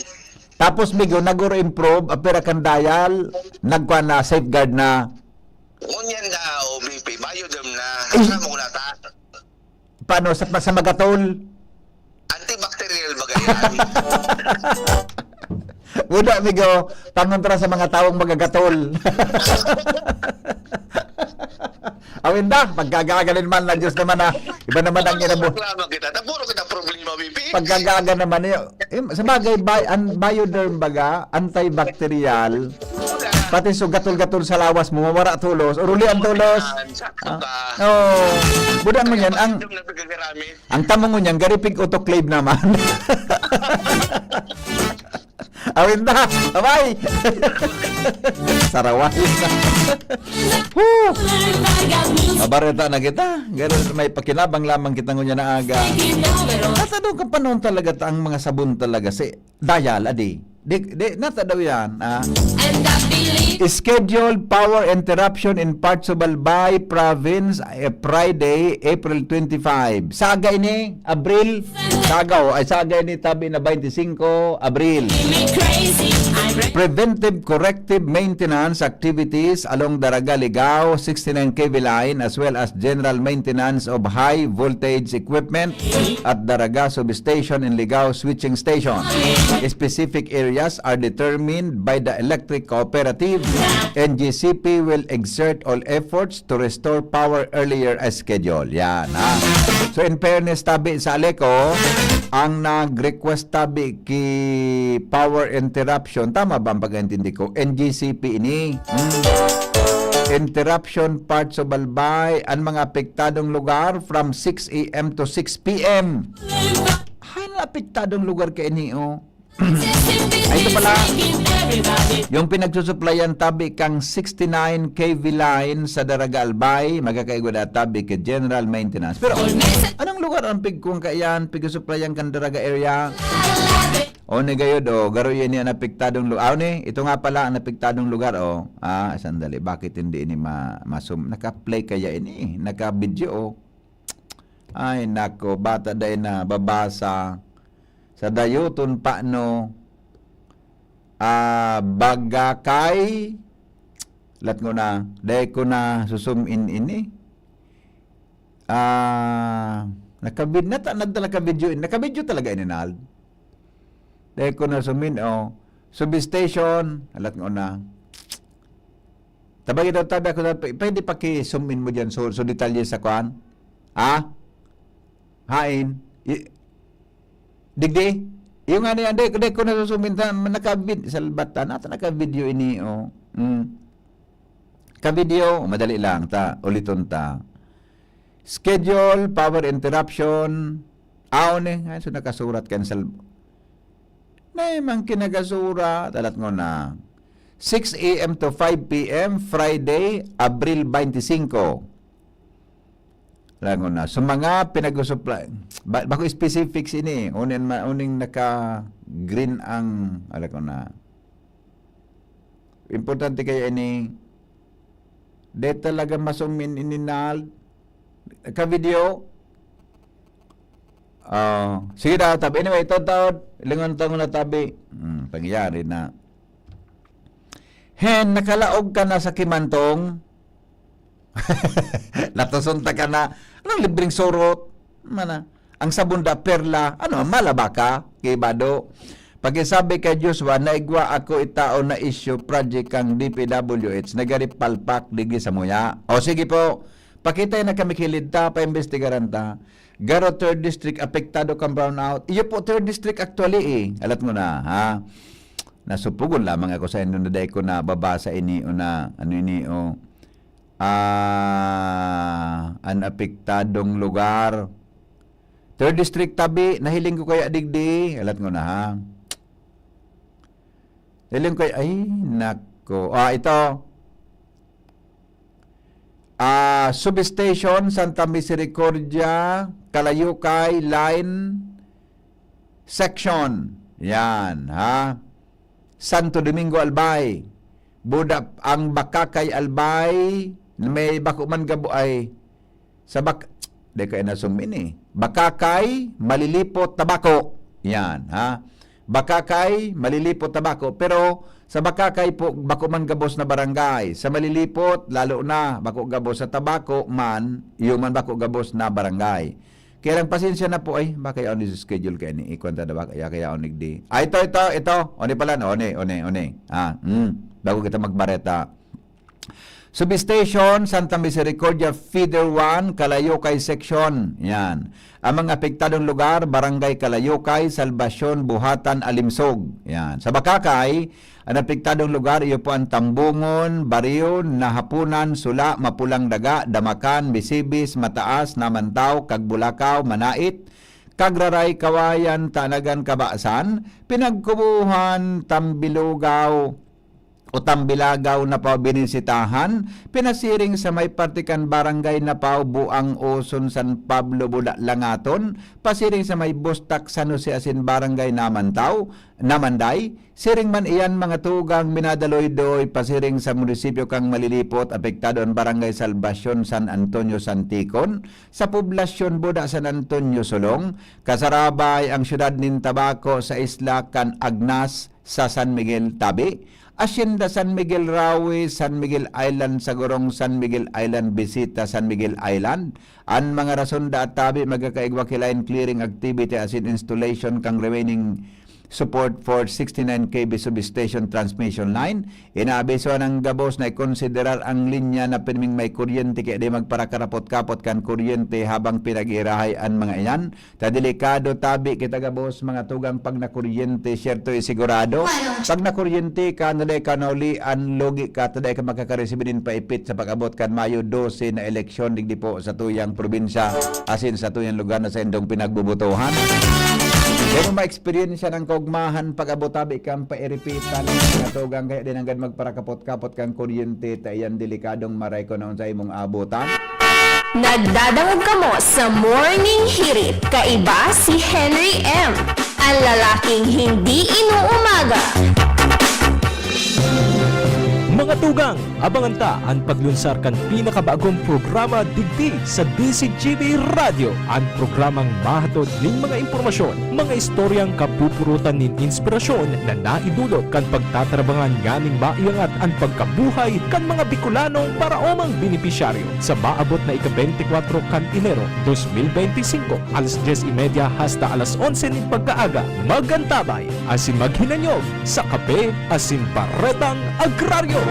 Tapos migo naguro improve apira kan dial. Nagkuha na safeguard na. Kunyan daw, BP. Biodem na. Hasa mo na ta. Paano sa magatol? Antibacterial ba ganyan? Wala migo pangontra sa mga taong magagatol. Awinda, pagkagagalin man na Diyos naman na. Iba naman ang ginabo. Reklamo kita. Puro kita problema, BP. Pagkagaga naman niyo. Sa bagay, bioderm baga, antibacterial. Pati so gatol-gatol sa lawas mo, mawara tulos. Uruli ang tulos. Sakto ka. Budang mo yan, ang tamong mo yan, garipig autoclave naman. Awin na. Bye. Sarawan. Woo. Mabareta na kita. Ganun, may pakinabang lamang kita ngunya na aga. Natadaw ka pa noon talaga ang mga sabon talaga si Dayal, adi. Natadaw yan. Scheduled power interruption in parts of Albay Province Friday, April 25. Saga ini, Abril. Saga ini tabi na 25, Abril. Preventive corrective maintenance activities along Daraga Ligao 69 kV line as well as general maintenance of high voltage equipment at Daraga substation in Ligao switching station. Specific areas are determined by the electric cooperative. NGCP will exert all efforts to restore power earlier as scheduled. Yan, ha. So in fairness tabi sa Aleco, ang nag-request tabi ki power interruption, tama ba ang pag-intindi ko? NGCP ini. Interruption parts of Albay, ang mga apektadong lugar from 6 a.m. to 6 p.m. Ay, na apektadong lugar ka ini, oh. Ay, ito pala, yung pinagsusuplayan tabi kang 69 kV line sa Daraga Albay, magkakaigod at tabi ka general maintenance. Pero, anong lugar ang pigkong kayan, pigsusuplayan kang Daraga area? O ni gayod, o, garo yun yan napiktadong lugar. Ito nga pala ang napiktadong lugar, o. Sandali, bakit hindi ini naka-play kaya ini, naka-video, o. Ay, nako, bata day na babasa sa dayuton paano bagakay lat ko na day ko na susum in ini nakabid na nagdala ka video talaga ininal day ko na sumin substation lat ko na tabagi daw tabi ako pwede paki-zoom in mo dyan so detalye sa kwan hain digdi yung ano yan de ko na susuminta naka-video salbata nata naka-video ini ka-video madali lang ta uliton ta schedule power interruption so nakasurat cancel na mang kinagasurat talat ngo na 6 a.m. to 5 p.m. Friday Abril 25 lango na. So mga pinag-supply, bako specifics ini, uning naka-green ang, ala ko na. Importante kaya ini, de talaga masumin ininal, ka-video, sige daw, tabi. Anyway, ito taon, ilangan taon na tabi. Pangyayari na. Hen, nakalaog ka na sa Kimantong, natasunta ka na anong libreng sorot ang sabunda perla malaba ka kay Bado pagkasabi kay Joshua naigwa ako itao na issue project kang DPWH nagaripalpak digi sa muya sige po pakitay na kami kilid ta paimbestigaran ta garo 3rd district apektado kang brownout iyo po 3rd district actually alat mo na nasupugon lamang ako sa inyo na day ko na babasa ini ang apektadong lugar 3rd district tabi nahiling ko kaya digdi alat ko na nahiling ko nako ito substation Santa Misericordia Kalayukay line section yan Santo Domingo Albay Budap ang Bakakay Albay may bako man gabo ay sa de kay na sumini Bakakay Malilipot Tabako yan Bakakay Malilipot Tabako pero sa Bakakay po bako man gabos na barangay sa Malilipot lalo na bako gabos sa Tabako man iyo man bako gabos na barangay kaya lang pasensya na po baka yaon ni schedule kay ni ikwanta da ba kaya onig di ito oni pala oni bago kita magbareta Substation Santa Misericordia Feeder 1 Kalayukay Section yan ang mga apektadong lugar Barangay Kalayukay Salvacion Buhatan Alimsog yan sa Bakakay ang apektadong lugar iyo po ang Tambungon Barrio Nahapunan Sula Mapulang Daga Damakan Bisibis Mataas Namantaw Kagbulakaw Manait Kagraray Kawayan Tanagan Kabasan, pinagkubuhan Tambilugaw o Tambilagaw na pao binisitahan, pinasiring sa may partikan barangay na pao Buang Oson San Pablo Buda Langaton, pasiring sa may Bustak San Jose Asin barangay Namanday, siring man iyan mga tugang minadaloy-doy, pasiring sa munisipyo kang Malilipot, apektado ang barangay Salvacion San Antonio Santicon, sa poblasyon Buda San Antonio Solong, kasarabay ang syudad nin Tabaco sa isla kan Agnas sa San Miguel Tabi, Hacienda San Miguel Rawi, San Miguel Island, Sagurong San Miguel Island, Bisita San Miguel Island. Ang mga rason da at tabi magkakaigwa kilain clearing activity as in installation kang remaining support for 69 kV substation transmission line. Inaabiso ng gabos na ikonsiderar ang linya na piniming may kuryente kaya di magparakarapot-kapot kan kuryente habang pinag-irahay ang mga iyan. Delikado tabi kita gabos mga tugang pag na kuryente, syerto sigurado. Pag na kuryente ka, naday ka nauli ang logi ka, taday ka makakaresibinin paipit sa pag-abot kan Mayo 12 na eleksyon digdi po sa tuyang probinsya asin sa tuyang lugar na sa indong pinagbubutuhan. Kaya mo ma-experience ng kaugmahan pag-abotabi kang pairipitan nga tugang kaya din hanggang magparakapot-kapot kang kuryente tayan delikadong maray ko na unsay mong abutan. Nagdadangog kamo sa Morning Hirit. Kaiba si Henry M. Ang lalaking hindi inuumaga. Mga tugang, abangan ta ang paglunsar kan pinakabagong programa digdi sa DCGB Radio. Ang programang mahatod ning mga impormasyon, mga istoryang kapupurutan nin inspirasyon na naidulot kan pagtatrabangan nganing maiangat ang pagkabuhay kan mga Bicolanong para omang benepisyaryo sa maabot na ika-24 kan Enero 2025 alas 10:30 hasta alas 11 ning pagkaaga. Magantabay asin maghinanyog sa kape asin baretang agraryo.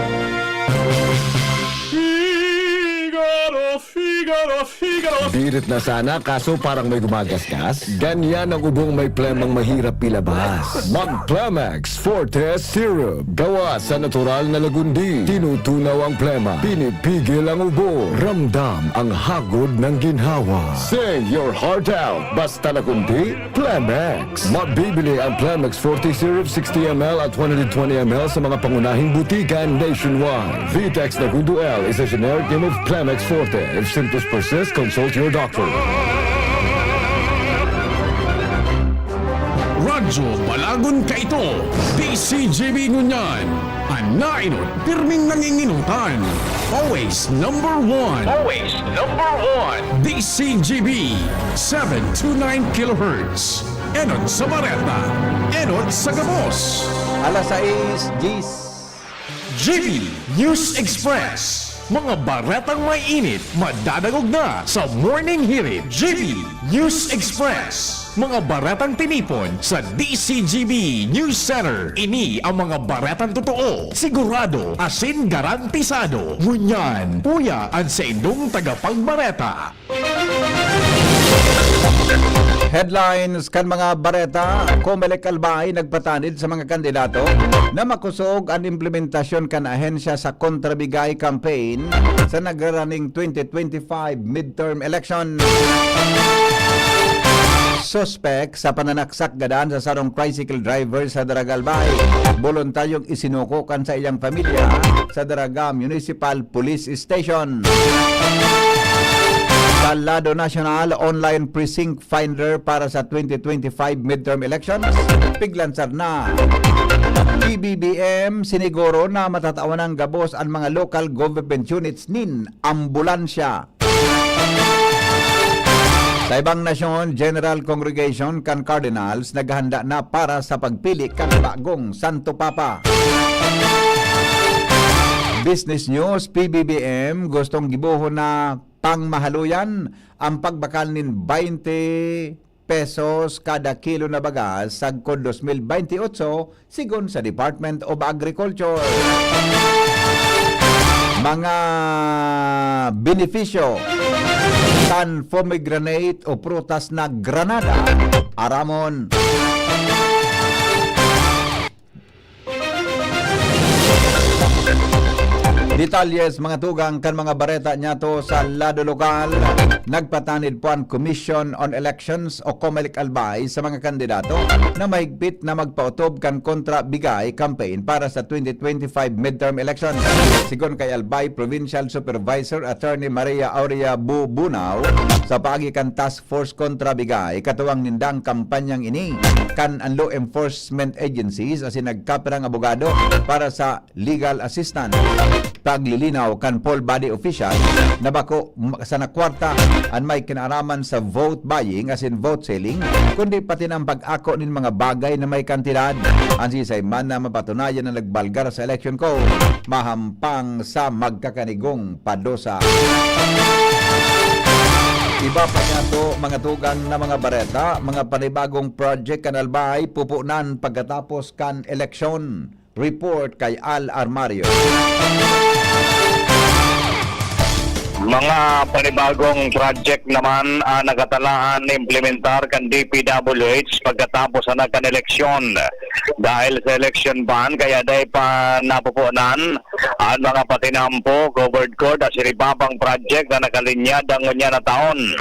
Birit na sana kaso parang may gumagasgas. Ganyan ang ubong may plemang mahirap ilabas. Mag-Plemex Forte Syrup. Gawa sa natural na lagundi. Tinutunaw ang plema. Pinipigil ang ubo. Ramdam ang hagod ng ginhawa. Sing your heart out. Basta lagundi, Plemex. Mabibili ang Plemex Forte Syrup 60ml at 120ml sa mga pangunahing butikan nationwide. Vitex Nagundo L is a generic name of Plemex Forte. If symptoms persist, consult your doctor. Radyo Balagon ka ito, DCGB Ngunyan, ang nainot, pirming nanginginutan. Always number one. Always number one. DCGB, 729 kHz. Enot sa Bareta, Enot sa Gabos. Alas 6, Gis. GB News Express. Mga baretang may init, madadagog na sa Morning Hirit. GB News Express. Mga baretang tinipon sa DCGB News Center. Ini ang mga baretang totoo, sigurado, asin garantisado. Ngunyan, puya ang sa indong tagapagbareta. Headlines kan mga bareta, Comelec Albay nagpatanid sa mga kandidato na makusog ang implementasyon kan ahensya sa kontrabigay campaign sa nagraraning 2025 midterm election. Suspect sa pananaksak gadan sa sarong tricycle driver sa Daraga Albay. Voluntaryong isinukukan sa iyang pamilya sa Daraga Municipal Police Station. Lado National Online Precinct Finder para sa 2025 midterm elections. Piglansar na. PBBM siniguro na matatawan ng gabos ang mga local government units nin ambulansya. Sa ibang nasyon, General Congregation kan Cardinals naghahanda na para sa pagpili kan bagong Santo Papa. Business News, PBBM gustong gibuhon na pangmahaluyan ang pagbakal nin 20 pesos kada kilo na bagas sagkod 2028 sigon sa Department of Agriculture. Mga benepisyo kan pomegranate o prutas na granada aramon. Detalyes mga tugang kan mga bareta niya to sa lado lokal. Nagpatanid po ang Commission on Elections o COMELEC Albay sa mga kandidato na mahigpit na magpautob kan kontra bigay campaign para sa 2025 midterm election. Sigon kay Albay Provincial Supervisor Attorney Maria Aurea Bubunaw sa paagi kan Task Force kontra bigay katuwang nindang kampanyang ini kan ang law enforcement agencies asin nagkapirang abogado para sa legal assistance. Paglilinaw kan poll body official na bako sa nakwarta ang may kinaraman sa vote buying as in vote selling kundi pati ng pag-ako nin mga bagay na may kantidad. Ang sisay man na mapatunayan na nagbalgar sa election code mahampang sa magkakanigong padosa. Iba pa niya to mga tugang na mga bareta, mga panibagong project kanalbay pupunan pagkatapos kan eleksyon. Report kay Al Armario. Mga panibagong project naman nagatalaan implementar kan DPWH pagkatapos na kan eleksyon. Dahil sa election ban, kaya dahil pa napupunan ang mga patinampo, covered court at siribabang project na nakalinyad ang unya na taon.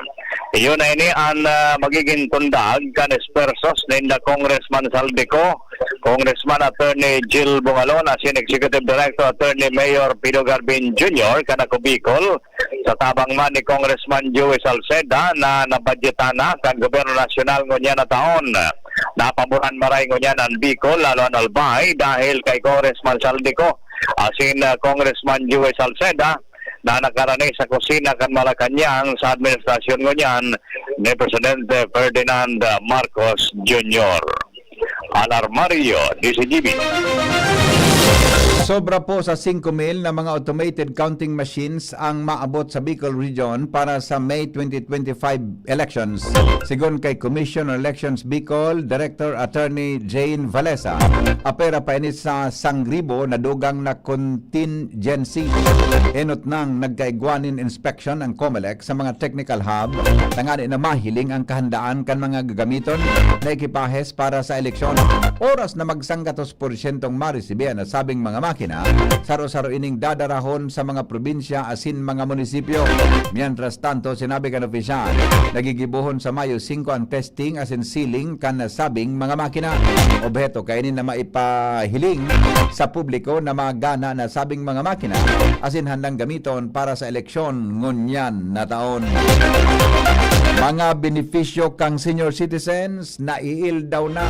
Iyon na ini ang magiging tundag kan espersos ninda Congressman Saldico, Congressman Attorney Jill Bungalon, as in Executive Director Attorney Mayor Pido Garbin Jr. kanako Bicol, sa tabang man ni Congressman Joey Salceda na nabadyetan na kan Gobyerno Nasyonal ngunya na taon. Napaboran maray ngunya ng Bicol, lalo ang Albay, dahil kay Congressman Saldico, as in Congressman Joey Salceda, na nakarani sa kusina kan Malacanang sa administrasyon ngunyan ni Presidente Ferdinand Marcos Jr. Alarmario, DCGB. Sobra po sa 5,000 na mga automated counting machines ang maabot sa Bicol Region para sa May 2025 elections. Sigon kay Commission on Elections Bicol, Director Attorney Jane Valesa, apera pa ini sa sangribo na dugang na contingency. Enot nang nagkaigwanin inspection ang COMELEC sa mga technical hub, tangani na mahiling ang kahandaan kan mga gagamiton na ekipahes para sa eleksyon. Oras na magsanggatos porsyentong marisibian na sabing mga makina, saro-saro ining dadarahon sa mga probinsya asin mga munisipyo. Mientras tanto, sinabi kan opisyal, nagigibuhon sa Mayo 5 ang testing asin sealing kan sabing mga makina. Objeto kainin na maipahiling sa publiko na magana na sabing mga makina asin handang gamiton para sa eleksyon ngunyan na taon. Mga benepisyo kang senior citizens na iil daw na.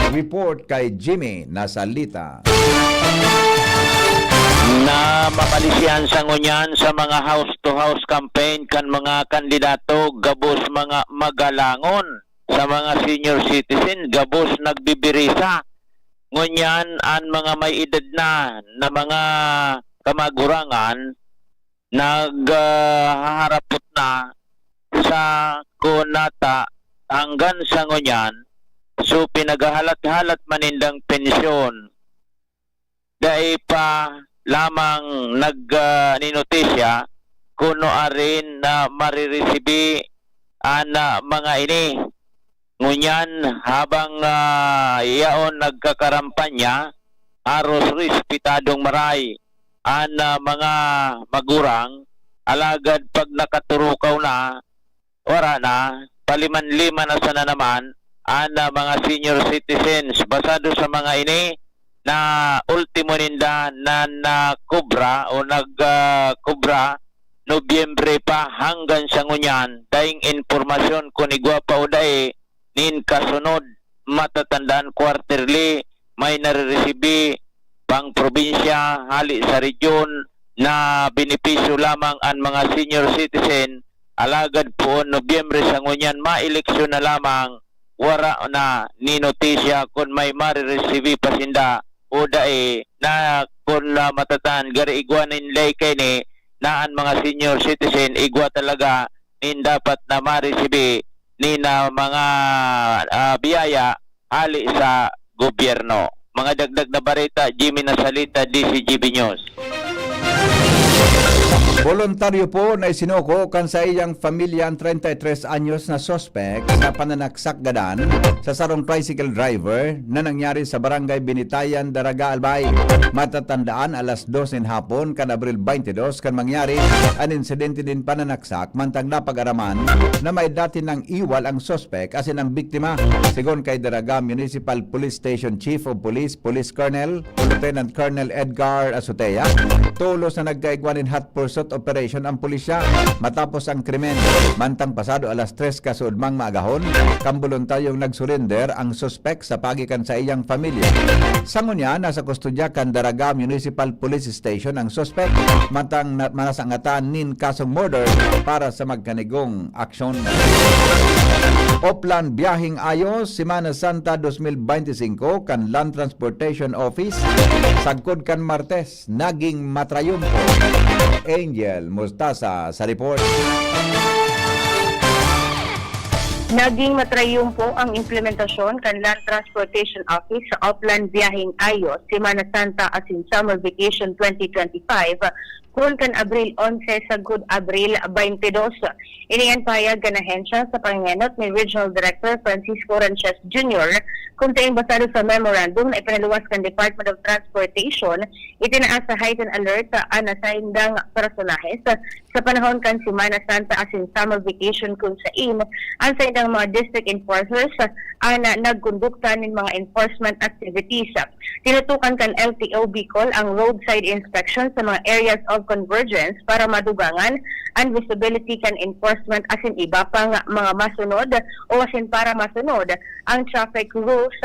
Report kay Jimmy Nasalita. Na mapalisihan sa ngunyan sa mga house-to-house campaign kan mga kandidato gabos mga magalangon sa mga senior citizen gabos nagbibirisa. Ngunyan ang mga may edad na mga kamagurangan naghaharapot na sa kunata hanggang sa ngunyan. So pinagahalat-halat manindang pensyon. Dahil pa lamang nag-ninotisya kuno arin na mariresibi ana mga ini. Ngunyan habang iyaon nagkakarampanya aros respetadong maray ana mga magurang alagad pag nakaturukaw na ora na paliman-liman na sana naman ana mga senior citizens basado sa mga ini na ultimo ninda na kubra o nag-kubra Nobyembre pa hanggang sa ngunyan daing informasyon kung igwa pa o dae nin kasunod matatandaan quarterly may nariresibi pang probinsya hali sa region na benepisyo lamang ang mga senior citizen alagad po Nobyembre sa ngunyan ma-eleksyon na lamang wara na ni notisya kung may mariresibi pasinda o dae na kung matataan gari igwa ninlay kay ni na ang mga senior citizen igwa talaga nin dapat na maresibi ni na mga biyaya hali sa gobyerno. Mga dagdag na barita, Jimmy Nasalita, DCGB News. Voluntaryo po na isinuko kan sa iyang pamilya ang 33 anyos na suspect sa pananaksak gadan sa sarong tricycle driver na nangyari sa barangay Binitayan, Daraga, Albay. Matatandaan alas 2 in hapon kan Abril 22 kan mangyari ang insidente din pananaksak mantang napag-araman na may dati ng iwal ang suspect asin ang biktima. Sigon kay Daraga Municipal Police Station Chief of Police, Police Colonel Lieutenant Colonel Edgar Azotea, tulos na nagkaigwan in hot pursuit operation ang pulisya matapos ang krimen. Mantang pasado alas 3 kasudmang maagahon, kang voluntaryong nagsurrender ang suspect sa pagikan sa iyang pamilya. Sangon niya, nasa kustodya kan Daraga Municipal Police Station ang suspect mantang manasangatan nin kasong murder para sa magkanigong aksyon. Oplan biyahing ayos Semana Santa 2025 kan Land Transportation Office sagkod kan Martes naging matrayumpo. Angel Mustasa sa report. Naging matrayumpo ang implementasyon kan Land Transportation Office sa Oplan Biyahing Ayos, Semana Santa asin Summer Vacation 2025 kung kan Abril 11 sa Good Abril 22. Iniyan payag kan ahensya sa pangingenot ni Regional Director Francisco Ranches Jr. kung sa basado sa memorandum na ipinaluwas kan Department of Transportation, itinaas sa heightened alert sa anasaindang personahes sa panahon kan Semana Santa asin Summer Vacation kung sa ang sa indang mga district enforcers na nagkondukta ng mga enforcement activities. Tinutukan kan LTO Bicol ang roadside inspection sa mga areas of convergence para madugangan ang visibility kan enforcement asin iba pang mga masunod o asin para masunod ang traffic rules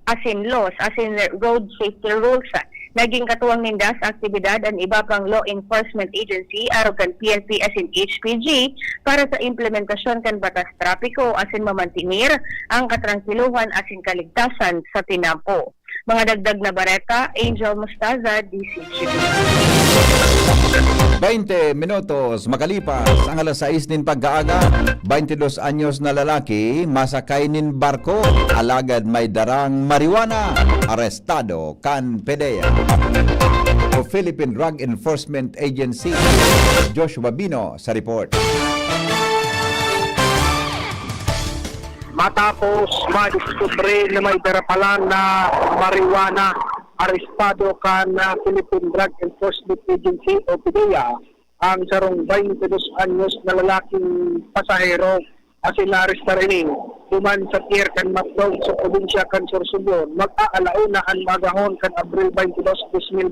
asin laws asin road safety rules. Naging katuwang nindas aktibidad ang iba pang law enforcement agency araw kan PNP asin HPG para sa implementasyon kan batas trapiko asin mamantinir ang katrangkiluhan asin kaligtasan sa tinampo. Mga dagdag na bareta, Angel Mustaza, DCGP. 20 minutos makalipas ang alas 6 nin pagkaaga, 22 anyos na lalaki masakay nin barko, alagad may darang marijuana, arestado kan PDEA. O Philippine Drug Enforcement Agency, Joshua Bino sa report. Matapos madiskubre na may darapalan na marijuana, arestado kan na Philippine Drug Enforcement Agency o PDEA ang sarong 22 anyos na lalaking pasahero asin na-aresta rin duman sa tier kan Matnog sa probinsya kan Sorsogon mag-aalauna ang magahon kan Abril 22,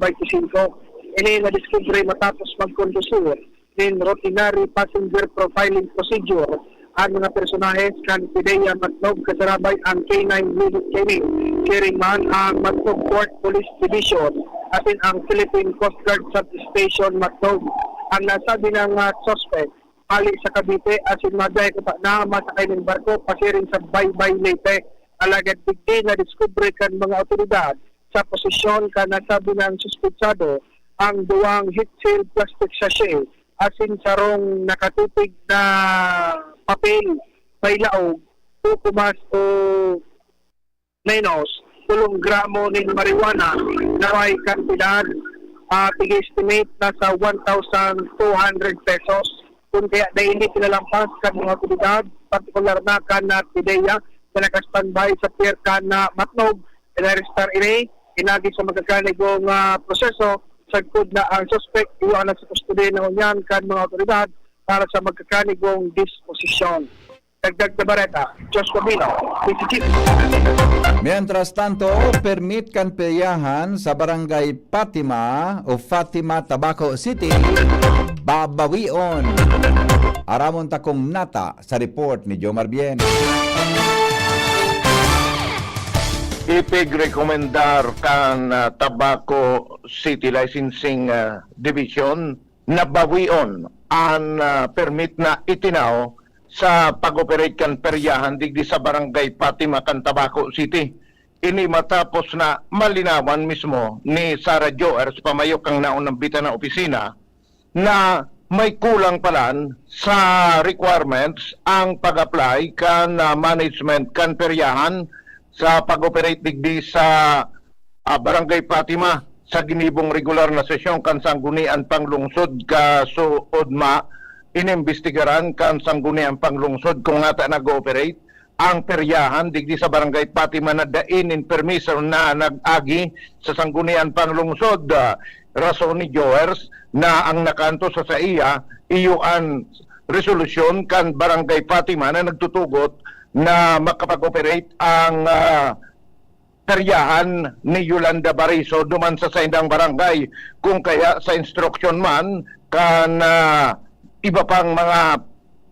2025. Ini na-discovery matapos magkondusir in routinary passenger profiling procedure ang mga personahes kan PDEA Matnog kasarabay ang K9 Unit Training, Chairman ang Matnog Port Police Division atin ang Philippine Coast Guard Substation Matnog. Ang nasabi ng suspect pali sa Cavite asin maday ko na masakay ng barko pasiring sa Baybay Leyte. Alagad digdi na discovery kan mga otoridad sa posisyon kan nasabi ng suspetsado ang duwang heat seal plastic sachet asin sarong nakatutig na papel may laog 2 o menos 3 gramo ng marijuana na may kantidad tig-estimate na sa 1,200 pesos. Kung kaya na hindi pinalampas kan mga otoridad, partikular na kan na PDEA na naka-standby sa pier kan na Matnog, inarestar ini, inagi sa magkakanigong proseso, sagkod na ang suspect, iwan na sa kustode na unyan kan mga otoridad para sa magkakanigong disposisyon. Dagdag na bareta, Joshua Bino, PCG. Mientras tanto, permit kan peyahan sa barangay Fatima o Fatima, Tabaco City, babawion. Aramon takong nata sa report ni Jomar Bien. Ipig rekomendar kan Tabaco City Licensing Division na bawion ang permit na itinaw sa pag-operate kan peryahan digdi sa barangay Fatima kan Tabaco City. Ini matapos na malinawan mismo ni Sarah Joers pamayok ang naunang bita na opisina na may kulang palan sa requirements ang pag-apply kan management kan peryahan sa pag-operate digdi sa barangay Fatima sa ginibong regular na sesyon kan sanggunian panglungsod ka suodma inimbestigaran kan sanggunian panglungsod kung nga ta nag-ooperate ang peryahan digdi sa barangay Fatima na dain in permiso na nag-agi sa sanggunian panglungsod. Rason ni Joers na ang nakanto sa iya iyuan resolusyon kan barangay Fatima na nagtutugot na makapag-operate ang peryahan ni Yolanda Bariso duman sa saindang barangay, kung kaya sa instruction man kan iba pang mga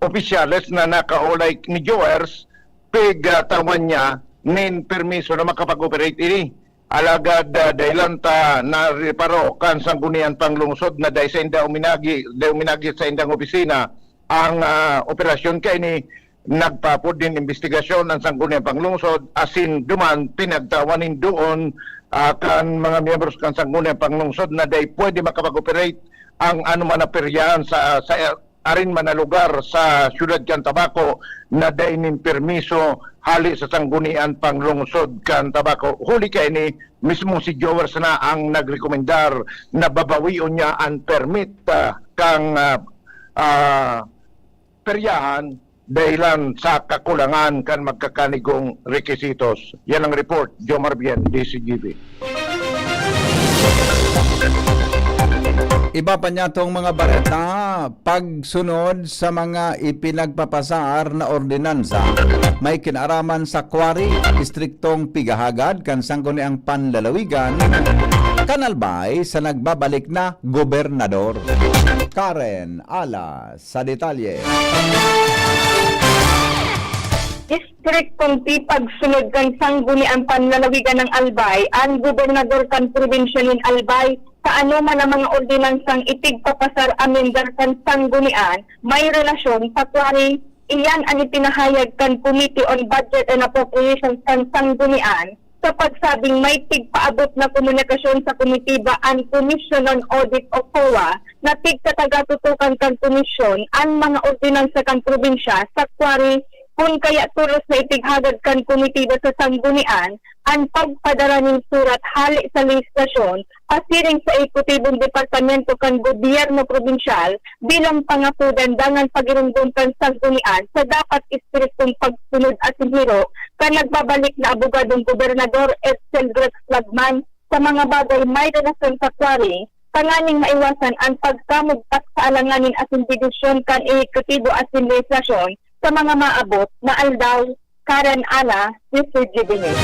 opisyales na nakaulay ni Joers tawan niya nin permiso na makapag-operate ini. Alagad dahilan ta na reparo kan sanggunian panglungsod na dahil sa indang uminagi sa indang opisina ang operasyon kay ni nagpapod din investigasyon ang sanggunian panglungsod asin duman pinagtawanin doon kan mga miyembros kan sanggunian panglungsod na dahil pwede makapag-operate ang anuman na peryahan sa arin man na lugar sa siyudad kan Tabaco na dainin permiso hali sa sanggunian panglungsod kan Tabaco. Huli kay ni mismo si Joers na ang nagrekomendar na babawion niya ang permit kang peryahan dahilan sa kakulangan kan magkakanigong requisitos. Yan ang report, Jomar Bien, DCGB. Iba pa niya tong mga bareta, pagsunod sa mga ipinagpapasar na ordinansa, may kinaraman sa Quarry, Distriktong Pigahagad, kan sangguniang Panlalawigan, Kanalbay sa nagbabalik na gobernador. Karen Ala sa detalye. Distriktong pagsunod kan sangguniang Panlalawigan ng Albay, ang gobernador kan probinsya ng Albay, sa ano man ang mga ordinansang itigpapasar amendar kan sanggunian, may relasyon sa Quarry. Iyan ang ipinahayag kan Committee on Budget and Appropriations kan sanggunian sa pagsabing may tigpaabot na komunikasyon sa komitiba ang Commission on Audit o COA na tigkatagatutukan kan komisyon ang mga ordinansa kan probinsya sa Quarry, kung kaya tulos na itighagad kan komitiba sa sanggunian ang pagpadara ng surat hali sa legislasyon pasiring sa ekutibong departamento kan gobyerno probinsyal bilang pangapudan dangan pagirungdong kan sanggunian sa dapat istriktong pagsunod at sinhiro kan nagbabalik na abogadong gobernador Edsel Grex Lagman sa mga bagay may relasyon sa Quarry, panganing maiwasan ang pagkamugtas sa alanganin at institusyon kan ekutibo at legislasyon sa mga maabot na aldaw. Karen Ala, Mr. Jibinis.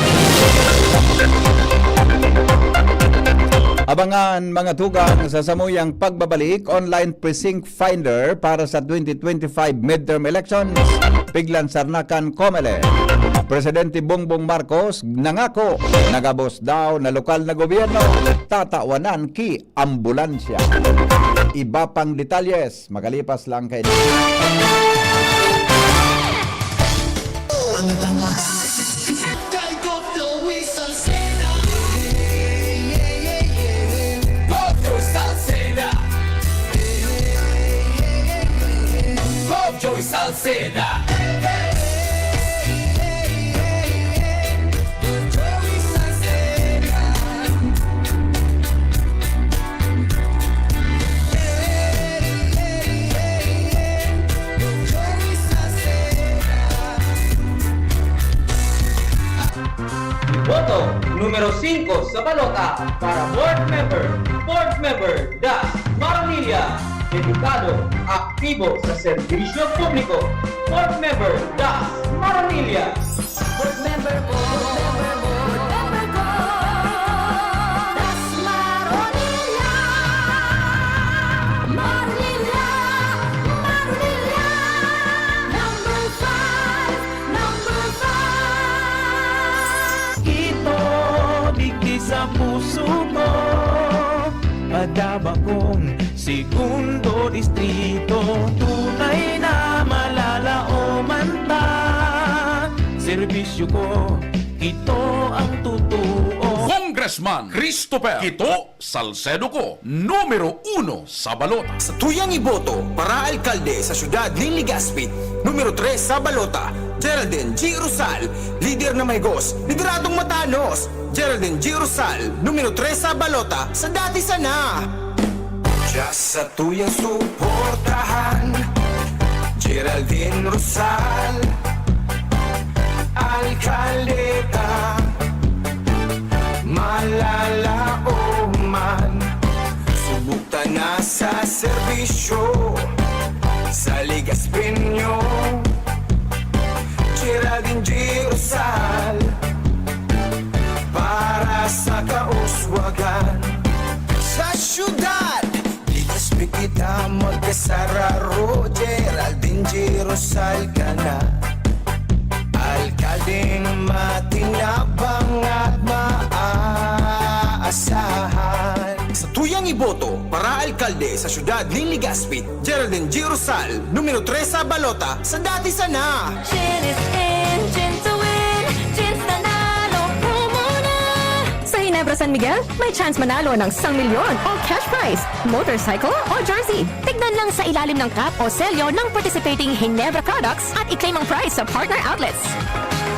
Abangan mga tugang sa samuyang pagbabalik online precinct finder para sa 2025 midterm elections. Piglan Sarnacan Comelec. Presidente Bongbong Marcos nangako nagabos daw na lokal na gobyerno tatawanan ki ambulansya. Iba pang detalyes makalipas lang kay Joey Salceda. Boto numero 5 sa balota para Board Member Das Maranilla. Dedikado, aktibo sa serbisyo publiko. Board Member Das Maranilla. Board Member ko. Das Maranilla. Maranilla. Maranilla. Number 5. Ito, digdi sa puso ko. Adaba kong segundo distrito, tunay na malalaoman ta. Serbisyo ko, ito ang totoo. Congressman Christopher Quito Salcedo ko, numero 1 sa balota. Sa tuyang iboto para alkalde sa siyudad ng Legazpi, numero 3 sa balota, Geraldine G. Rosal, lider na may gos, lideradong matanos. Geraldine G. Rosal, numero 3 sa balota, sa dati sana. Just sa tuyang suportahan, Geraldine Rosal, alkaldeta, malalao man, subukta na sa serbisyo, sa Legazpi nyo, Geraldine G. Rosal, para sa kauswagan. Sa syudad, Legazpi kita magkasararo, Geraldine G. Rosal ka na, alkaldeng matinabang at maaasahan. Sa tuyang iboto para alkalde sa siyudad ng Legazpi, Geraldine G. Rosal, numero 3 sa balota, sa dati sana. Gin is in, gin to win, gin nanalo, promo na! Sa Ginebra San Miguel, may chance manalo ng 1 milyon o cash prize, motorcycle o jersey. Tignan lang sa ilalim ng cap o selyo ng participating Ginebra products at i-claim ang prize sa partner outlets.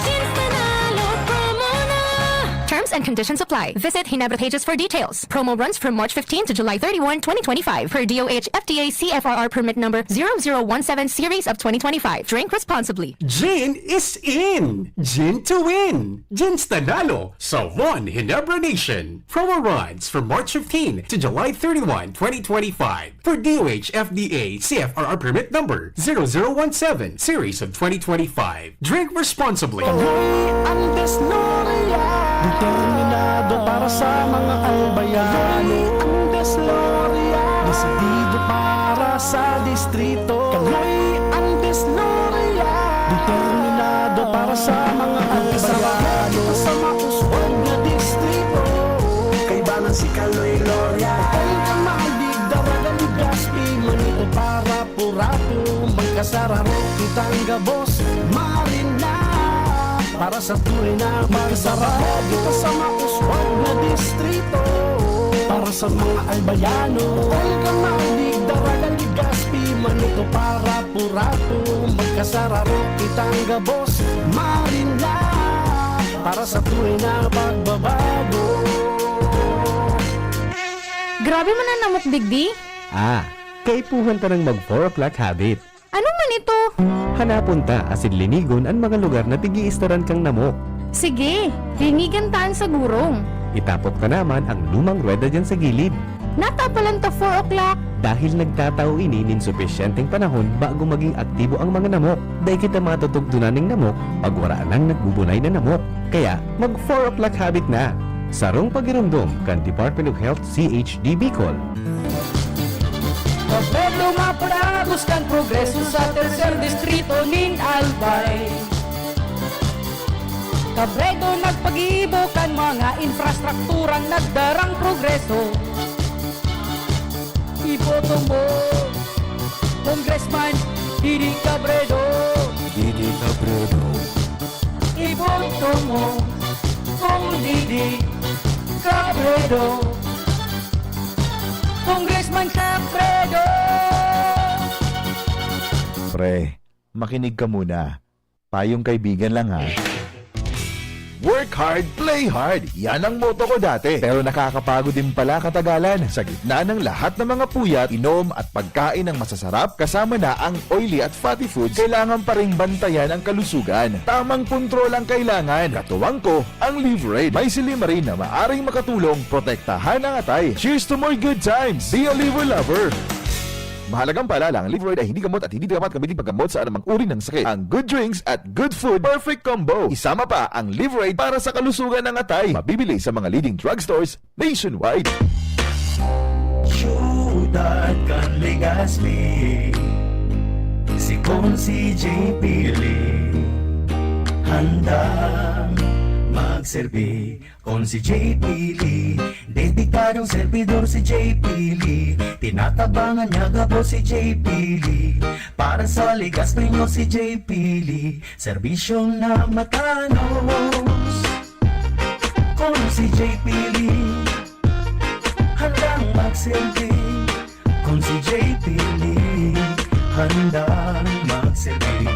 Gin nanalo, promo na! Terms and conditions apply. Visit Ginebra pages for details. Promo runs from March 15 to July 31, 2025 per DOH FDA CFRR permit number 0017 series of 2025. Drink responsibly. Gin is in! Gin to win! Gin's Tanalo sa One Ginebra Nation. Promo runs from March 15 to July 31, 2025 for DOH FDA CFRR permit number 0017 series of 2025. Drink responsibly. Ang Desloria, determinado para sa mga albayano. Ang Desloria, desidido para sa distrito. Kaloy ang Desloria, determinado para sa mga albayano. Sa mauswag na distrito, kaibanan si Kaloy Loria. Ay kamalig, daragang Legazpi, manito para purato. Magkasararo kitang gabos, marina. Para sa tunay na magsarap dito sa mauswag na distrito, para sa mga albayano. Welcome malig, daragang Legazpi, manito para purato. Magkasararo kitang gabos, marina. Para sa tunay na pagbabago. Grabe man ang namot, Digdi. Kaipuhan ta ng mag 4 o'clock habit. Ano man ito? Hanapon ta asin linigon ang mga lugar na tigiistaran kang namok. Sige, linigan taan sa gurong. Itapot ka naman ang lumang rueda dyan sa gilid. Natapalan to 4 o'clock. Dahil nagtatao ini nin sufisyenteng panahon bago maging aktibo ang mga namok. Dahil kita matutugtunan ng namok pag waraan ang nagbubunay na namok. Kaya mag 4 o'clock habit na. Sarong pagirumdom kan Department of Health CHD Bicol. Pablo mapula, buscan progreso sa tercer distrito nin Albay. Kabredo nagpag-ibo kan mga infrastrukturang nagdarang progreso. Iboto mo, Congressman Didi Cabredo. Didi Cabredo. Iboto mo, Kong Didi Cabredo. Congressman Cabredo. Pre, makinig ka muna. Payong kaibigan lang ha. Work hard, play hard. Yan ang motto ko dati. Pero nakakapagod din pala katagalan. Sa gitna ng lahat ng mga puyat, inom at pagkain ng masasarap, kasama na ang oily at fatty foods, kailangan pa rin bantayan ang kalusugan. Tamang kontrol ang kailangan. Katuwang ko, ang Liverade. May silimarin na maaring makatulong, protektahan ang atay. Cheers to more good times. Be a liver lover. Mahalagang paalala, ang Liverade ay hindi gamot at hindi dapat gamitin paggamot sa anumang uri ng sakit. Ang good drinks at good food, perfect combo. Isama pa ang Liverade para sa kalusugan ng atay. Mabibili sa mga leading drugstores nationwide. Siyudad kan Legazpi, si Consi J. Pili, handang magserbi. Consi J. Pili, dedikadong servidor si J. Pili. Tinatabangan niya gabo si J. Pili. Para sa Legazpi nyo si J. Pili, serbisyong na matanos. Consi J. Pili, handang magsilbi.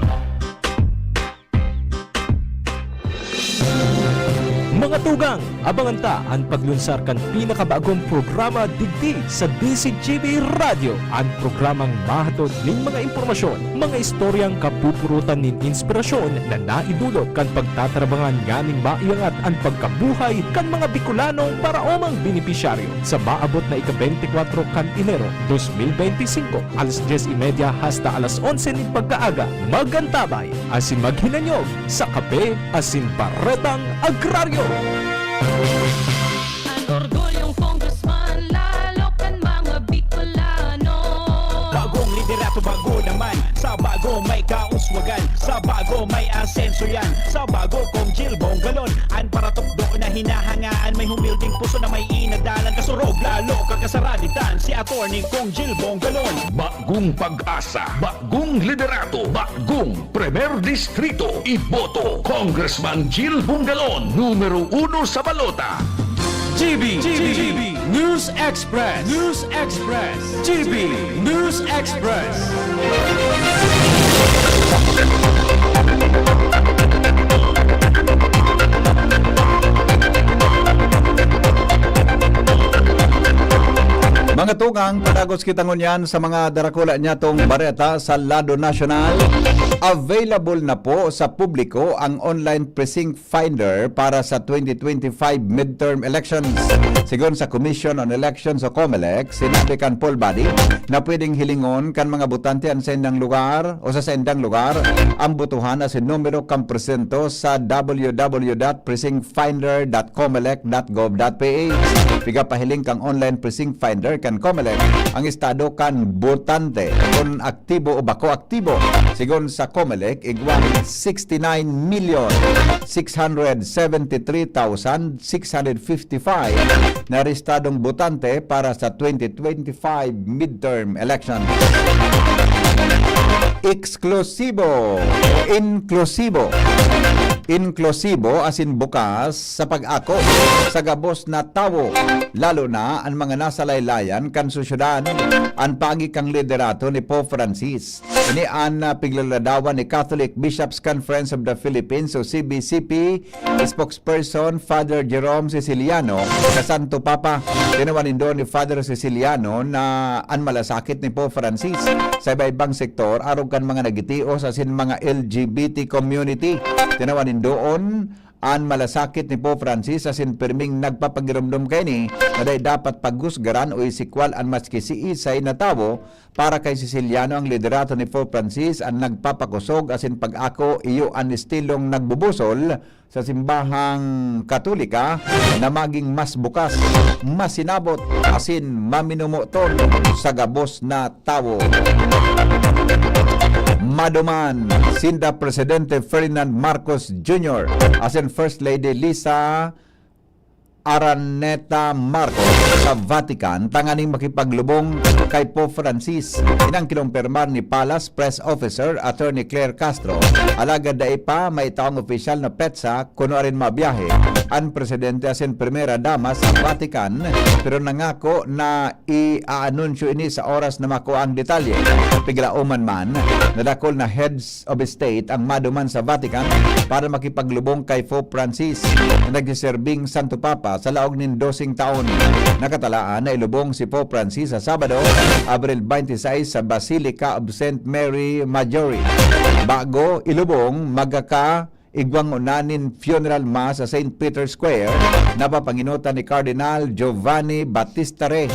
Mga tugang, abangan ta ang paglunsar kan pinakabagong programa digdi sa DCGB Radio. Ang programang mahatod ning mga impormasyon, mga istoryang kapupurutan nin inspirasyon na naidulot kan pagtatrabangan nganing maiangat ang pagkabuhay kan mga Bicolanong paraomang benepisyaryo sa maabot na ika-24 kan Enero 2025 alas 10:30 hasta alas 11 ning pagkaaga. Magantabay asin maghinanyog sa kape asin baretang agraryo. Ang orgulyong congressman, lalo kan mga Bicolano. Bagong liderato, bago naman. Sa bago may kauswagan, sa bago may asenso yan. Sa bago kong Jill Bongalon, an para tukdo na hinahangaan. May humilding puso na may inadalan. Kasurog lalo kakasaraditan, si attorney kong Jill Bongalon. Bagong pag-asa, bagong liderato, bagong Premier Distrito, iboto Congressman Jill Bungalon, numero 1 sa balota. GB News Express. GB News Express. Mga tugang, padagos kita ngunyan sa mga darakula niya tong bareta sa Lado National. Available na po sa publiko ang online precinct finder para sa 2025 midterm elections. Sigon sa Commission on Elections o COMELEC, sinabi kan poll body na pwedeng hilingon kan mga botante ang sa indang lugar o sa indang lugar ang butuhan as numero kang presento sa www.precinctfinder.comelec.gov.ph. Piga pahiling kang online precinct finder kan COMELEC ang estado kan botante kung aktibo o bako aktibo. Sigon sa COMELEC, igwang 69,673,655 na restadong botante para sa 2025 midterm election. Eksklusibo, inklusibo asin bukas sa pag-ako sa gabos na tawo, lalo na ang mga nasa laylayan kan susyudad ang pagi kang liderato ni Pope Francis. Ini ang piglaladawan ni Catholic Bishops Conference of the Philippines o CBCP spokesperson Father Jerome Siciliano sa Santo Papa. Tinawanin doon ni Father Siciliano na ang malasakit ni Pope Francis sa iba-ibang sektor arog kan mga nagitio sa sin mga LGBT community. Tinawanin doon ang malasakit ni Pope Francis asin pirming nagpapagiramdom kay ni na dapat pagusgaran o isikwal ang maski si isay na tawo para kay Siciliano ang liderato ni Pope Francis ang nagpapakusog asin pag-ako iyo ang estilong nagbubusol sa simbahang Katolika na maging mas bukas, mas sinabot asin maminumuton sa gabos na tawo. Maduman, Sinda Presidente Ferdinand Marcos Jr. asin First Lady Lisa Araneta Marcos sa Vatican tanganing makipaglubong kay Pope Francis. Inang kinumpirmar ni Palace Press Officer Attorney Claire Castro alagad dai pa may taong opisyal na petsa kuno rin mabiyahe ang presidente asin primera dama sa Vatican pero nangako na i-anunsyo ini sa oras na makuha ang detalye. Piglauman man nadakol na heads of state ang maduman sa Vatican para makipaglubong kay Pope Francis na nagsiserving Santo Papa sa laog nin 12 taon. Nakatalaan na ilubong si Pope Francis sa Sabado, Abril 26 sa Basilica of St. Mary Majore. Bago ilubong magaka igwang unanin funeral mass sa St. Peter's Square na papanginutan ni Cardinal Giovanni Battista Re,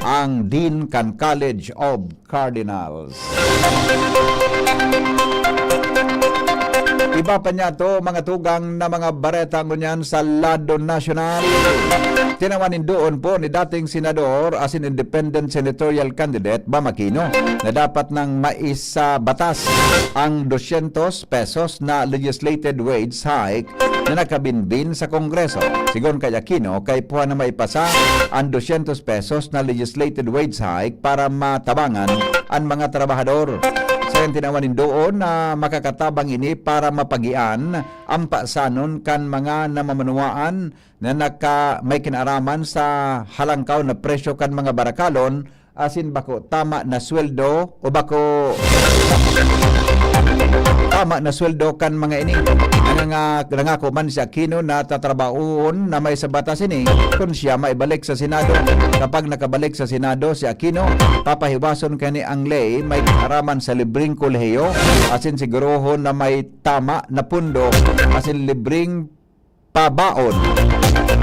ang Dean kan College of Cardinals. Iba pa niya to mga tugang na mga bareta ngunyan sa Lado National. Tinawanin doon po ni dating senador as in independent senatorial candidate Bam Aquino na dapat nang maisa batas ang 200 pesos na legislated wage hike na nakabinbin sa Kongreso. Sigon kay Aquino, kay puha na maipasa ang 200 pesos na legislated wage hike para matabangan ang mga trabahador. Sayan tinawanin doon na makakatabang ini para mapagian ang pasanon kan mga namamanuaan na may kinaraman sa halangkaw na presyo kan mga barakalon asin bako tama na sweldo o bako tama na sweldo kan mga ini. Nangako man si Aquino na tatrabahoon na may sa batas ini kung siya maibalik sa Senado. Kapag nakabalik sa Senado si Aquino, papahiwason kani ang ley may kaaraman sa libreng kolehiyo, asin sigurohon na may tama na pundo, asin libreng pabaon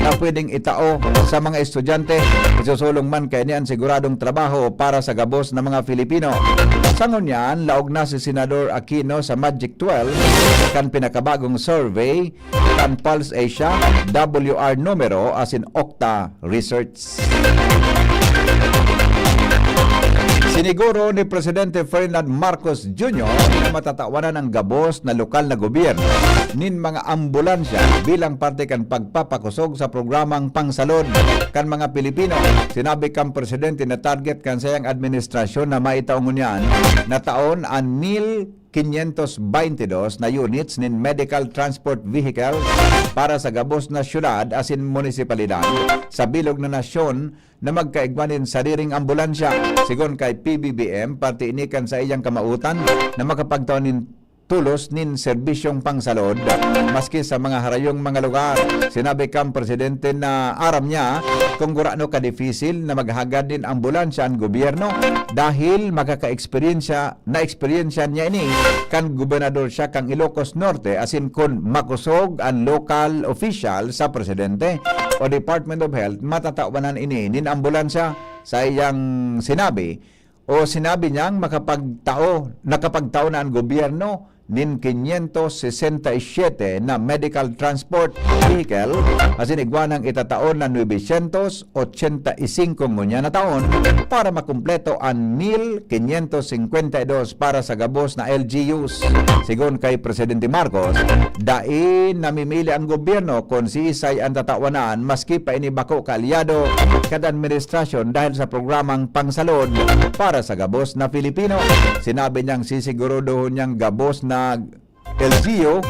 na pwedeng itao sa mga estudyante. Isusulong man kay niyan siguradong trabaho para sa gabos ng mga Filipino. Sangon niyan, laog na si Senador Aquino sa Magic 12 kan pinakabagong survey kan Pulse Asia WR numero asin Okta Research. Siniguro ni Presidente Ferdinand Marcos Jr. na matatawanan ng gabos na lokal na gobyerno nin mga ambulansya bilang parte kan pagpapakusog sa programang pangsalod kan mga Pilipino. Sinabi kang Presidente na target kan sayang administrasyon na maitaungon yan na taon ang 1,522 na units nin medical transport vehicle para sa gabos na syudad asin munisipalidad sa bilog na nasyon na magkaigmanin sa diring ambulansya. Sigon kay PBBM, parte inikan sa iyang kamautan na makapagtaon nin tulos nin serbisyong pangsalod maski sa mga harayong mga lugar. Sinabi kang Presidente na aram niya kung gurano ka-difisil na maghagad din ambulansya ang gobyerno dahil makaka-eksperyensya niya ini kan gobernador siya kang Ilocos Norte asin kun makusog ang local official sa Presidente o Department of Health matatawanan ini nin ambulansya sa iyang sinabi niyang nakapagtao na ang gobyerno nin 567 na medical transport vehicle asin igwanang itataon na 985 ngunya na taon para makumpleto ang 1,552 para sa gabos na LGUs. Sigon kay Presidente Marcos, dain namimili ang gobyerno kung si isay ang tatawanan maski pa inibako kaalyado kada administrasyon dahil sa programang pangsalod para sa gabos na Filipino. Sinabi niyang sisigurudohon niyang gabos na LGU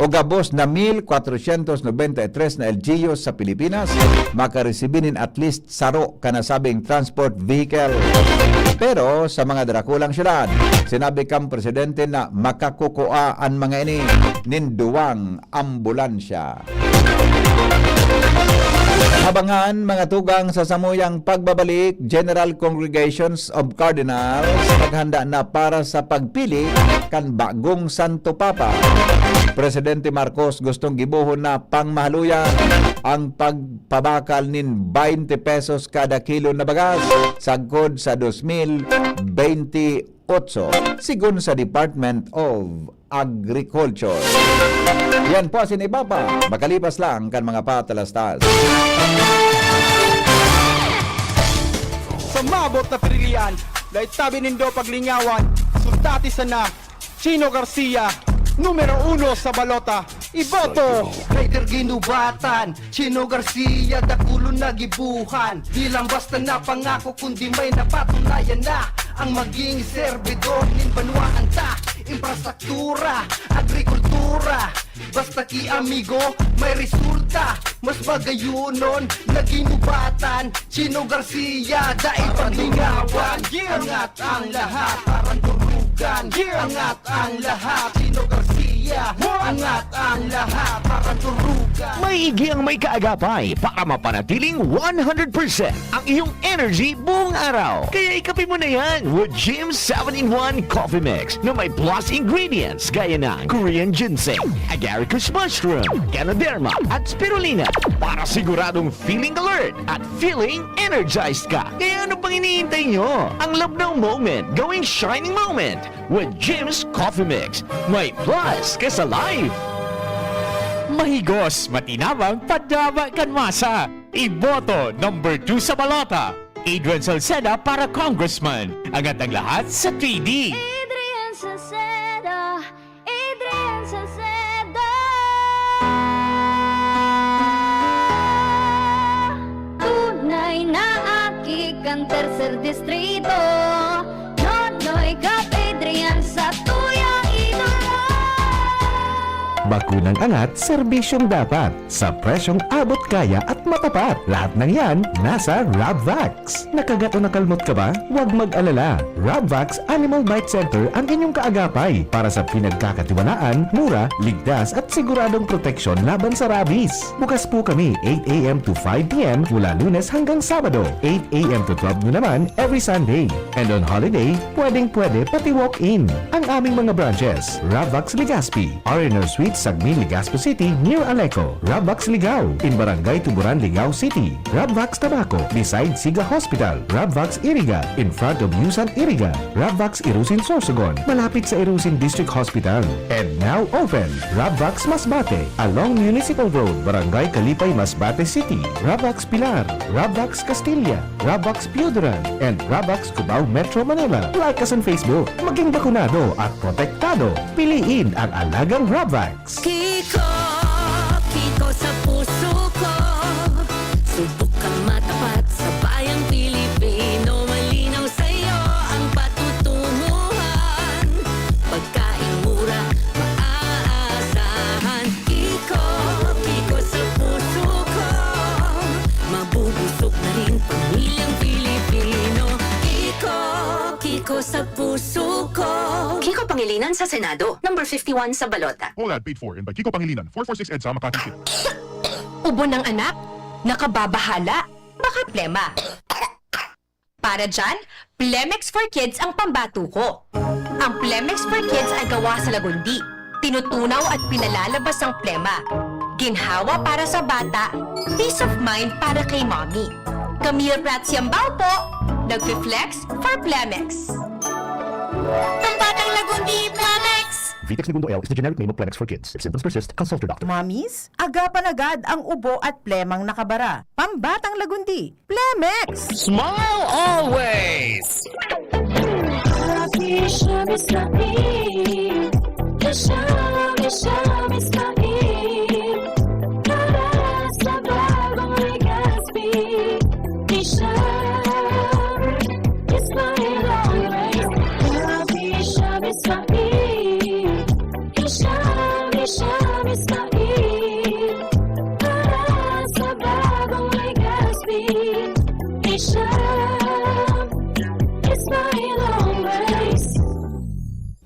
o gabos na 1,493 na LGU sa Pilipinas makaresibinin at least saro kanasabing transport vehicle. Pero sa mga darakulang syudad, sinabi kang Presidente na makakukuha ang mga ini ninduwang ambulansya. Abangan mga tugang sa samuyang pagbabalik, General Congregations of Cardinals naghanda na para sa pagpili kan bagong Santo Papa. Presidente Marcos gustong gibuhon na pangmahaluyan ang pagpabakal nin 20 pesos kada kilo na bagas sagkod sa 2028 sigon sa Department of Agriculture. Yan po si Papa. Makalipas lang kan mga patalastas. Sa mabot na pirilian, dahil tabi nindo paglingawan, sultati sana, Chino Garcia, numero 1 sa balota, iboto! Rider ginubatan, Chino Garcia, dakulo na gibuhan. Di lang basta napangako, kundi may napatunayan na ang maging servidor nin banwaan ta. Infrastruktura, agrikultura, basta ki amigo, may resulta. Mas bagayunon, naginubatan, Chino Garcia, daig paglingawan. Angat ang lahat, parang durugan. Angat ang lahat, Chino Garcia, angat ang lahat, parang durugan. Maigi ang may kaagapay para mapanatiling 100% ang iyong energy buong araw. Kaya ikapin mo na yan with Jim 7-in-1 Coffee Mix na may plus ingredients gaya ng Korean ginseng, agaricus mushroom, Canoderma at spirulina para siguradong feeling alert at feeling energized ka. Kaya ano pang iniintay nyo? Ang love ng moment gawing shining moment with Jim's Coffee Mix. May plus ka sa life. Mahigos, matinabang, padaba kan masa. Iboto number 2 sa balota. Adrian Salceda para Congressman. Angat ang lahat sa 3D. Adrian Salceda, Adrian Salceda. Tunay na akik ang tercer distrito. Nonoy Kap Adrian sa tuyang idolo. Bakunang angat, serbisyong dapat. Sa presyong abot kaya at matapat. Lahat ng yan, nasa Rabvax. Nakagat o nakalmot ka ba? Huwag mag-alala. Rabvax Animal Bite Center ang inyong kaagapay para sa pinagkakatiwalaan, mura, ligtas at siguradong proteksyon laban sa rabies. Bukas po kami 8 a.m. to 5 p.m. mula Lunes hanggang Sabado, 8 a.m. to 12 noon naman every Sunday. And on holiday, pwedeng-pwede pati walk-in. Ang aming mga branches, Rabvax Legazpi, R&R Suite Sagmin, Legazpi City near Aleco, Rabvax Ligao in Barangay Tuburan, Ligao City, Rabvax Tabaco beside Siga Hospital, Rabvax Iriga in front of Yusan Iriga, Rabvax Irusin Sorsogon malapit sa Irusin District Hospital. And now open, Rabvax Masbate along Municipal Road, Barangay Kalipay, Masbate City, Rabvax Pilar, Rabvax Castilla, Rabvax Piodoran, and Rabvax Cubao Metro Manila. Like us on Facebook. Maging bakunado at protektado. Piliin ang alagang Rabvax. Kiko, Kiko sa puso ko. Subok kang matapat sa bayang Pilipino. Malinaw sa'yo ang patutunguhan. Pagkain mura, maaasahan. Kiko, Kiko sa puso ko. Mabubusog na rin pamilyang Pilipino. Kiko, Kiko sa puso ko. Kiko Pangilinan sa Senado, number 51 sa Balota. All ad paid for and by Kiko Pangilinan, 446 EDSA, Makati City. Ubo ng anak, nakababahala, baka plema. Para dyan, Plemex for Kids ang pambato ko. Ang Plemex for Kids ay gawa sa lagundi. Tinutunaw at pinalalabas ang plema. Ginhawa para sa bata, peace of mind para kay mommy. Camille Prats Yambao po, nag-flex for Plemex. Pambatang lagundi, Plemex! Vitex Segundo L is the generic name of Plemex for kids. If symptoms persist, consult your doctor. Mommies, agapan agad ang ubo at plemang nakabara. Pambatang lagundi, Plemex! Smile always!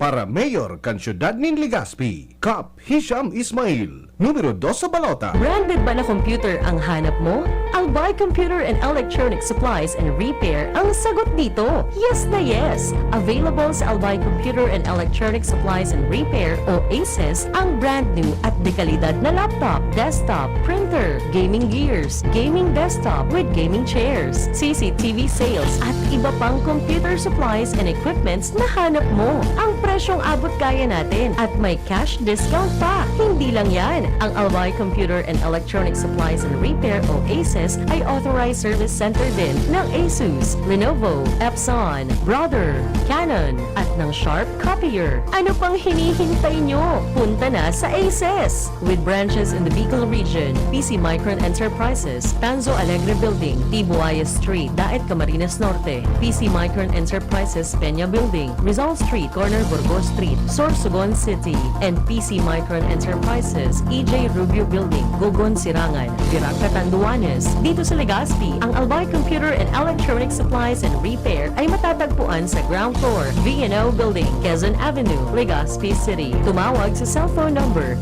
Para Mayor kan Syudad nin Legazpi, Kap Hisham Ismail, numero 2 sa Balota. Branded ba na computer ang hanap mo? Albay Computer and Electronic Supplies and Repair ang sagot dito. Yes na yes! Available sa Albay Computer and Electronic Supplies and Repair o ACES ang brand new at dekalidad na laptop, desktop, printer, gaming gears, gaming desktop with gaming chairs, CCTV sales at iba pang computer supplies and equipments na hanap mo. Ang presyong abot kaya natin at may cash discount pa. Hindi lang yan. Ang Albay Computer and Electronic Supplies and Repair o ACES ay authorized service center din ng ASUS, Lenovo, Epson, Brother, Canon at ng Sharp Copier. Ano pang hinihintay nyo? Punta na sa ACES! With branches in the Bicol region, PC Micron Enterprises, Tanzo Alegre Building, Tibuaya Street, Daet Camarines Norte, PC Micron Enterprises, Peña Building, Rizal Street, Corner Burgos Street, Sorsogon City, and PC Micron Enterprises, EJ Rubio Building, Gogon Sirangan, Virac Catanduanes. Dito sa Legazpi, ang Albay Computer and Electronic Supplies and Repair ay matatagpuan sa ground floor, V&O Building, Quezon Avenue, Legazpi City. Tumawag sa cellphone number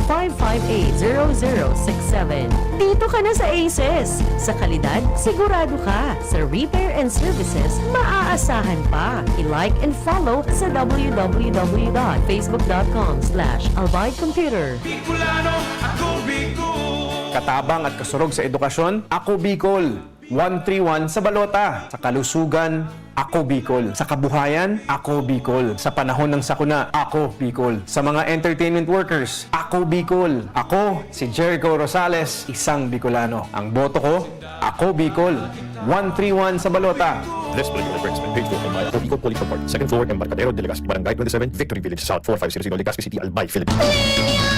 0917-558-0067. Dito ka na sa ACES. Sa kalidad, sigurado ka. Sa repair and services, maaasahan pa. I-like and follow sa www.facebook.com/albaycomputer. Katabang at kasurog sa edukasyon, Ako Bicol. 131 sa Balota. Sa kalusugan, Ako Bicol. Sa kabuhayan, Ako Bicol. Sa panahon ng sakuna, Ako Bicol. Sa mga entertainment workers, Ako Bicol. Ako, si Jericho Rosales, isang Bicolano. Ang boto ko, Ako Bicol. 131 sa Balota. This political advertisement paid for by Ako Bicol Police Report. Second floor, Embarcadero de Legazpi, Barangay 27, Victory Village, South 4500, Legazpi City, Albay, Philippines. Lilia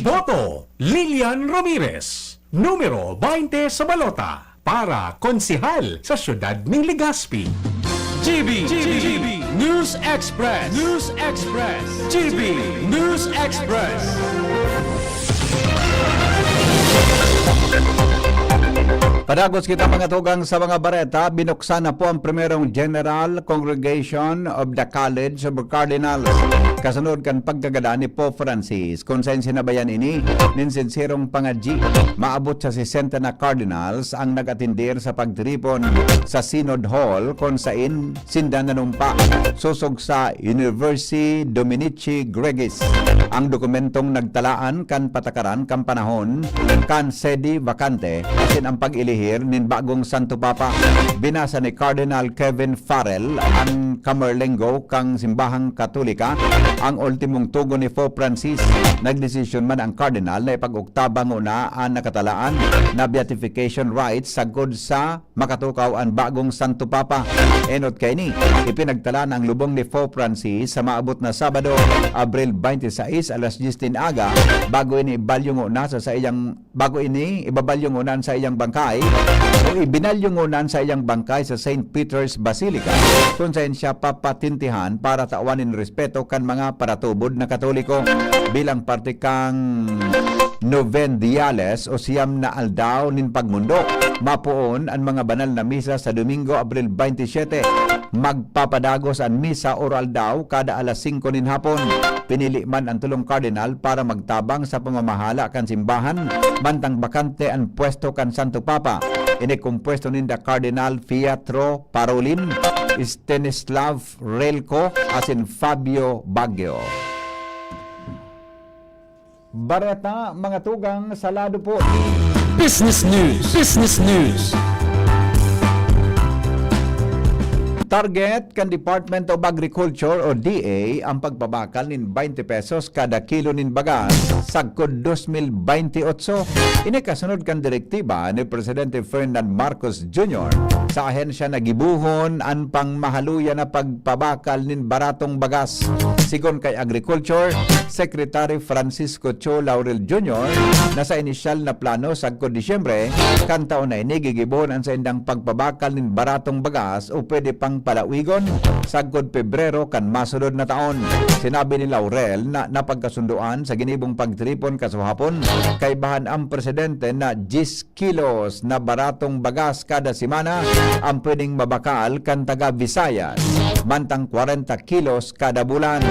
Iboto Lilian Ramirez, numero 20 sa balota para konsihal sa siyudad ng Legazpi. GB News Express, GB News Express. Padagos kita mga tugang sa mga bareta, binuksan na po ang primerong General Congregation of the College of Cardinals. Kasunod kan pagkagada ni Pope Francis, kung saan sinabayan ini, ninsinsirong pangadji, maabot sa 60 na Cardinals ang nagatindir sa pagtiripon sa Synod Hall kung saan sinda nanumpa. Susog sa Universi Dominici Gregis. Ang dokumentong nagtalaan kan patakaran kan panahon kan sedi vacante asin ang pag-ilihir nin bagong Santo Papa. Binasa ni Cardinal Kevin Farrell ang Camerlengo kang simbahang Katolika ang ultimong tugon ni Pope Francis. Nagdesisyon man ang Cardinal na ipag-uktabang una ang nakatalaan na beatification rights sagod sa makatukaw ang bagong Santo Papa. Enot kay ni, ipinagtala ng lubong ni Pope Francis sa maabot na Sabado, Abril 26 alas 10 aga bago ini ibalyungunan sa iyang ibabalyungunan sa iyang bangkay o ibinalyungunan sa iyang bangkay sa St. Peter's Basilica kung saan siya papatintihan para tawanin respeto kan mga paratubod na Katoliko bilang parte kang Novendiales o siyam na aldaw nin pagmundo. Mapuon ang mga banal na misa sa Domingo, Abril 27. Magpapadagos ang misa o aldaw kada alas 5 nin hapon. Pinili man ang tulong kardinal para magtabang sa pamamahala kan simbahan, mantang bakante ang pwesto kan Santo Papa. Inikumpuesto ninda Cardinal Pietro Parolin, Stanislav Relco, asin Fabio Baggio. Bareta, mga tugang, salado po ni Business News. Target kan Department of Agriculture o DA ang pagpabakal nin 20 pesos kada kilo nin bagas sagkod 2028. Ini kasunod kan direktiba ni Presidente Ferdinand Marcos Jr. sa ahensya na gibuhon ang pangmahaluya na pagpabakal nin baratong bagas. Sigon kay Agriculture Secretary Francisco Cho Laurel Jr. na sa inisyal na plano sagkod Disyembre kan taon na inigigibon ang sa indang pagpabakal nin baratong bagas o pwede pang palawigon sagkod Pebrero kan masunod na taon. Sinabi ni Laurel na napagkasunduan sa ginibong pagtripon kasahapon kay bahan ang presidente na 10 kilos na baratong bagas kada semana ang pwedeng mabakal kan taga Visayas, mantang 40 kilos kada bulan.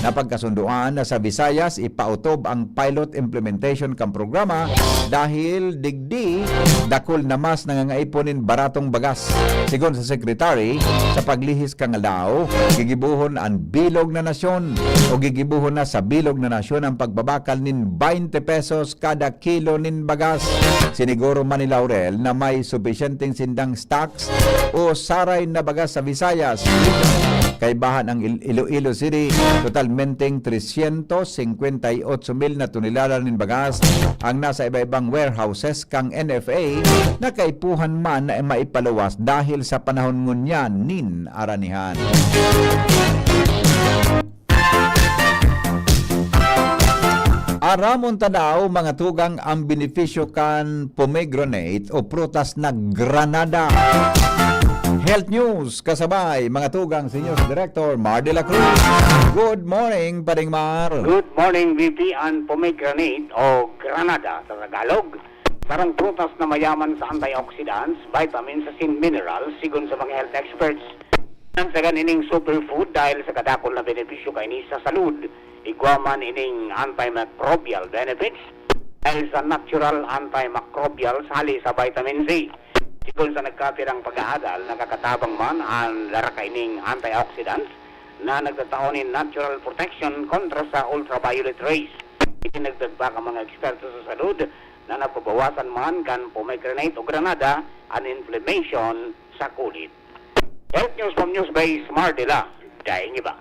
Napagkasunduan na sa Visayas ipautob ang pilot implementation kan programa dahil digdi dakol na mas nangangaiponin baratong bagas. Sigon sa secretary, sa paglihis kang aldaw, gigibuhon ang bilog na nasyon o gigibuhon na sa bilog na nasyon ang pagbabakal nin 20 pesos kada kilo nin bagas. Siniguro man ni Laurel na may sufisyenteng sindang stocks o saray na bagas sa Visayas. Kay bahan ang Iloilo City, totalmenteng 358,000 na tonelada nin bagas ang nasa iba-ibang warehouses kang NFA na kaipuhan man na maipaluwas dahil sa panahon ngunyan nin aranihan. Aramon tanaw mga tugang ang benepisyo kan pomegranate o prutas na granada. Health News kasabay mga tugang Senior Director Mar de la Cruz. Good morning, Paring Mar. Good morning, VP. Ang pomegranate o granada sa Tagalog. Sarang prutas na mayaman sa antioxidants, vitamins, and minerals sigon sa mga health experts. Sa ganining superfood dahil sa kadakol na benepisyo kay ni sa salud. Igwaman ining antimicrobial benefits dahil sa natural antimicrobial sali sa vitamin C. Sigon sa nagkapirang pag-aadal, nakakatabang man ang larakaining antioxidants na nagtataonin natural protection kontra sa ultraviolet rays. Itinagdagba ang mga eksperto sa salud na napabawasan man kan pomegranate o granada ang inflammation sa kulit. Health News from Newsbase, Mardila. Daing iba.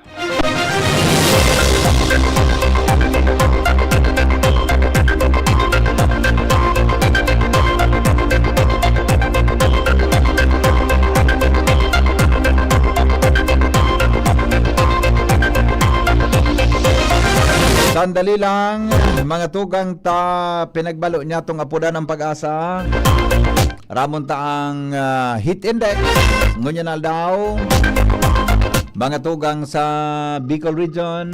Sandali lang, mga tugang ta pinagbalo niya tong apuda ng pag-asa. Ramon ta ang heat index. Ngunyan na daw. Mga tugang sa Bicol Region.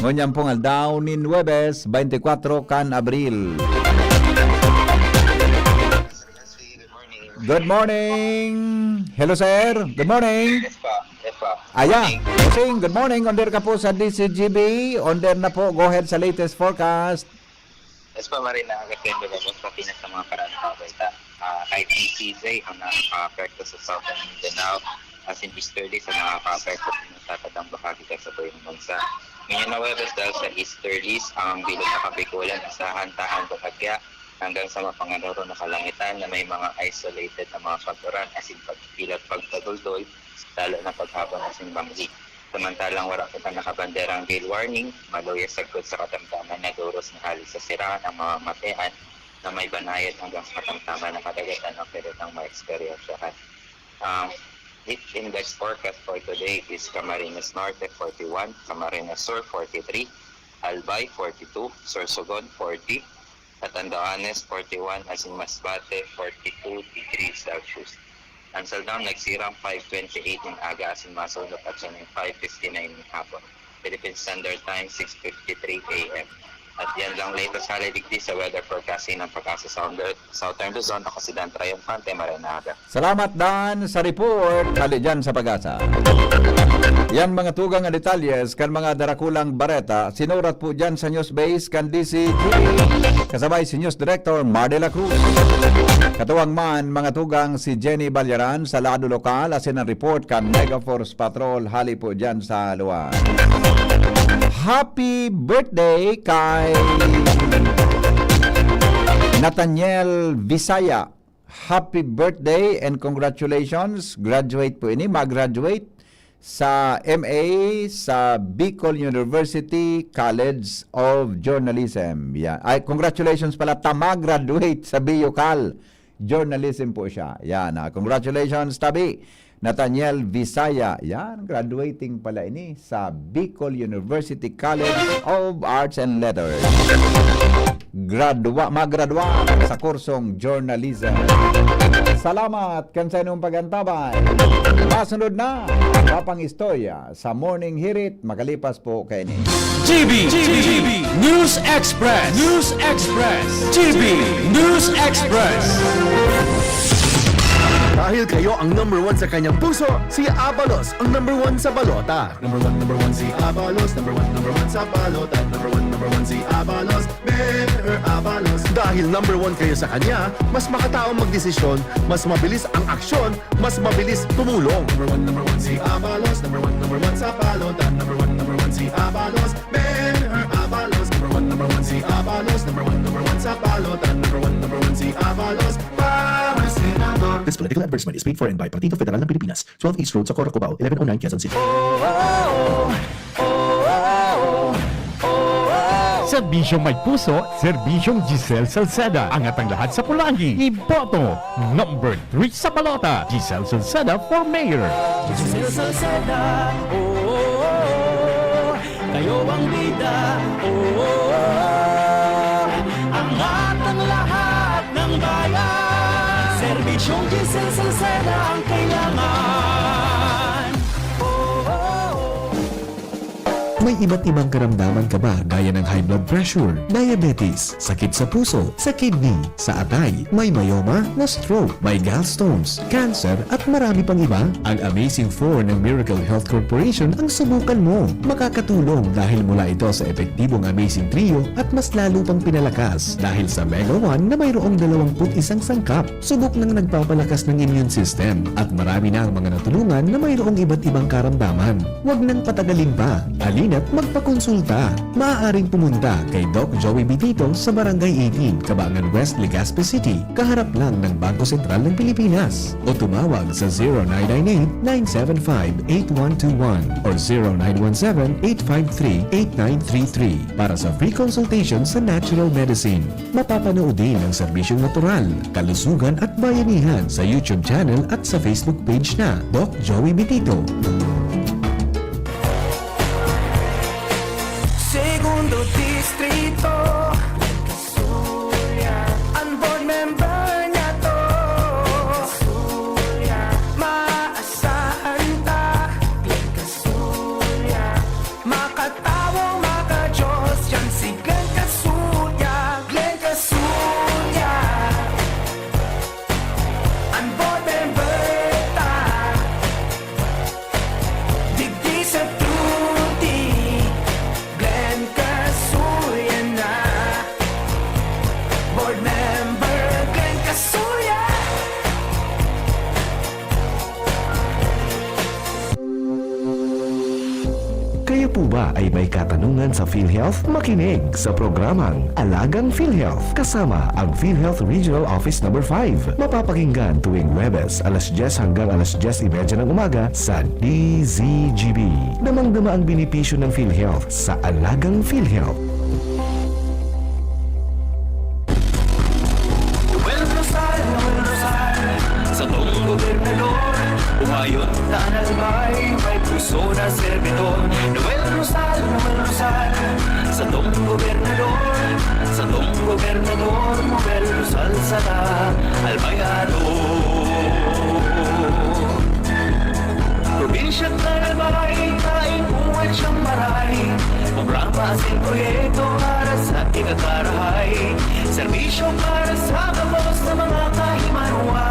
Ngunyan pong aldaw ni Nueves, 24 kan Abril. Good morning. Hello sir. Good morning. Aya, Kusing, good morning. Onder ka po sa DCGB. Onder na po. Go ahead sa latest forecast. Yes pa, Marina, agad-ganda ba sa Pinas sa mga paraan ng kabalita. Kahit ECJ ang nakaka-apekto sa Southern Mindanao, as in easterly sa nakaka-apekto sa natatadang bahagi ka sa buong bansa. Ngayon na Webes dahil sa easterlies, ang bilog na kabikulan, asahan, tahan, bahagya, hanggang sa mapanganoro na kalangitan na may mga isolated na mga pagturan, as in pagpilat, pagtaduldol, lalo na paghapon as in bangli. Samantalang wala kita nakabanderang gale warning, maluyas sagkod sa katamtaman na duros na halos sa siraan ng mga matean na may banayad hanggang sa katamtaman na kadagatan ng peritang ma-experiensyahan. Heat index forecast for today is Camarines Norte 41, Camarines Sur 43, Albay 42, Sorsogon 40, at Andaones 41, as in Masbate 42 degrees Celsius. Ang Saldam nagsirang 5:28 ng aga as in masulok at siya ng 5:59 ng hapon. Philippine Standard Time 6:53 a.m. At yan lang latest halidigdi sa weather forecasting ng Pag-asa Southern Luzon. Ako si Dan Triumphante, Marinaga. Salamat Dan sa report. Kali dyan sa Pag-asa. Yan mga tugang nga detalyes kan mga darakulang bareta. Sinurat po dyan sa news base kan DCGB. Kasabay si News Director Mar de la Cruz. Katuwang man mga tugang si Jenny Balyaran sa lado lokal. Asin ang report kan Mega Force Patrol. Hali po dyan sa luwan. Happy birthday kay Nathaniel Visaya. Happy birthday and congratulations. Graduate po ini, mag-graduate sa MA sa Bicol University College of Journalism. Yeah. Ay, congratulations pala, mag-graduate sa BUCAL. Journalism po siya. Yan. Congratulations, Tabi. Nathaniel Visaya. Yan, graduating pala ini sa Bicol University College of Arts and Letters. Magradua sa kursong journalism. Salamat kan sa inyong pagantabay. Masunod na papang istorya sa Morning Hirit. Makalipas po kay ini. GB News Express. News Express. GB News Express. Dahil kayo ang number 1 sa kanyang puso, si Abalos ang number 1 sa balota. Number 1 si Abalos. Number 1 sa balota. Number 1 si Abalos. Better Abalos. Dahil number 1 kayo sa kanya, mas makataong magdesisyon, mas mabilis ang aksyon, mas mabilis tumulong. Number 1 si Abalos. Number 1 sa balota. Number 1 si Abalos. Better Abalos. Number 1 si Abalos. Number 1 sa balota. Number 1 si Abalos. Para senador. This political advertisement is paid for and by Partido Federal ng Pilipinas, 12 East Road, Socorro, Cubao, 1109 Quezon City. Serbisyong may puso, Serbisyong Giselle Salceda. Angat ang lahat sa Pulangi. Iboto. Number 3 sa balota. Giselle Salceda for Mayor. Giselle Salceda, kayo ang bida, angat ang lahat ng bayan. Serbisyong Giselle Salceda ang kailangan. May iba't ibang karamdaman ka ba gaya ng high blood pressure, diabetes, sakit sa puso, sa kidney, sa atay, may myoma, na stroke, may gallstones, cancer at marami pang iba? Ang Amazing 4 ng Miracle Health Corporation ang subukan mo. Makakatulong dahil mula ito sa epektibong Amazing Trio at mas lalo pang pinalakas dahil sa Mega 1 na mayroong 21 sangkap. Subok ng nagpapalakas ng immune system at marami na ang mga natulungan na mayroong iba't ibang karamdaman. Huwag nang patagalin pa. Alina't magpakonsulta. Maaaring pumunta kay Doc Joey Bitito sa Barangay 18, Cabangan West, Legazpi City, kaharap lang ng Bangko Sentral ng Pilipinas. O tumawag sa 0998-975-8121 or 0917-853-8933 para sa free consultation sa natural medicine. Mapapanood din ang serbisyong natural, kalusugan at bayanihan sa YouTube channel at sa Facebook page na Doc Joey Bitito. segundo distrito. Ang board member niya to. Maasahan ta. Makatawo, makajos, yan si Glenn Casulla. Glenn Casulla. Ang board member ta. Digdi sa tuti. Glenn Casulla na. Board member Glenn Casulla. Kayo po ba ay may katanungan sa PhilHealth? Makinig sa programang Alagang PhilHealth kasama ang PhilHealth Regional Office No. 5. Mapapakinggan tuwing Webes alas 10 hanggang alas 10:30 ng umaga sa DZGB. Damang-dama ang benepisyo ng PhilHealth sa Alagang PhilHealth. Noel Rosal, sa buong gobernador, umayon na nalbay, may puso na servidor. Noel Rosal, sa buong gobernador, Noel Rosal sa albayado. Probinsya na nalbay, kain buwan siyang maray, programa at proyekto para sa ikakarahay, serbisyo para sa kabos na mga kahimanwa.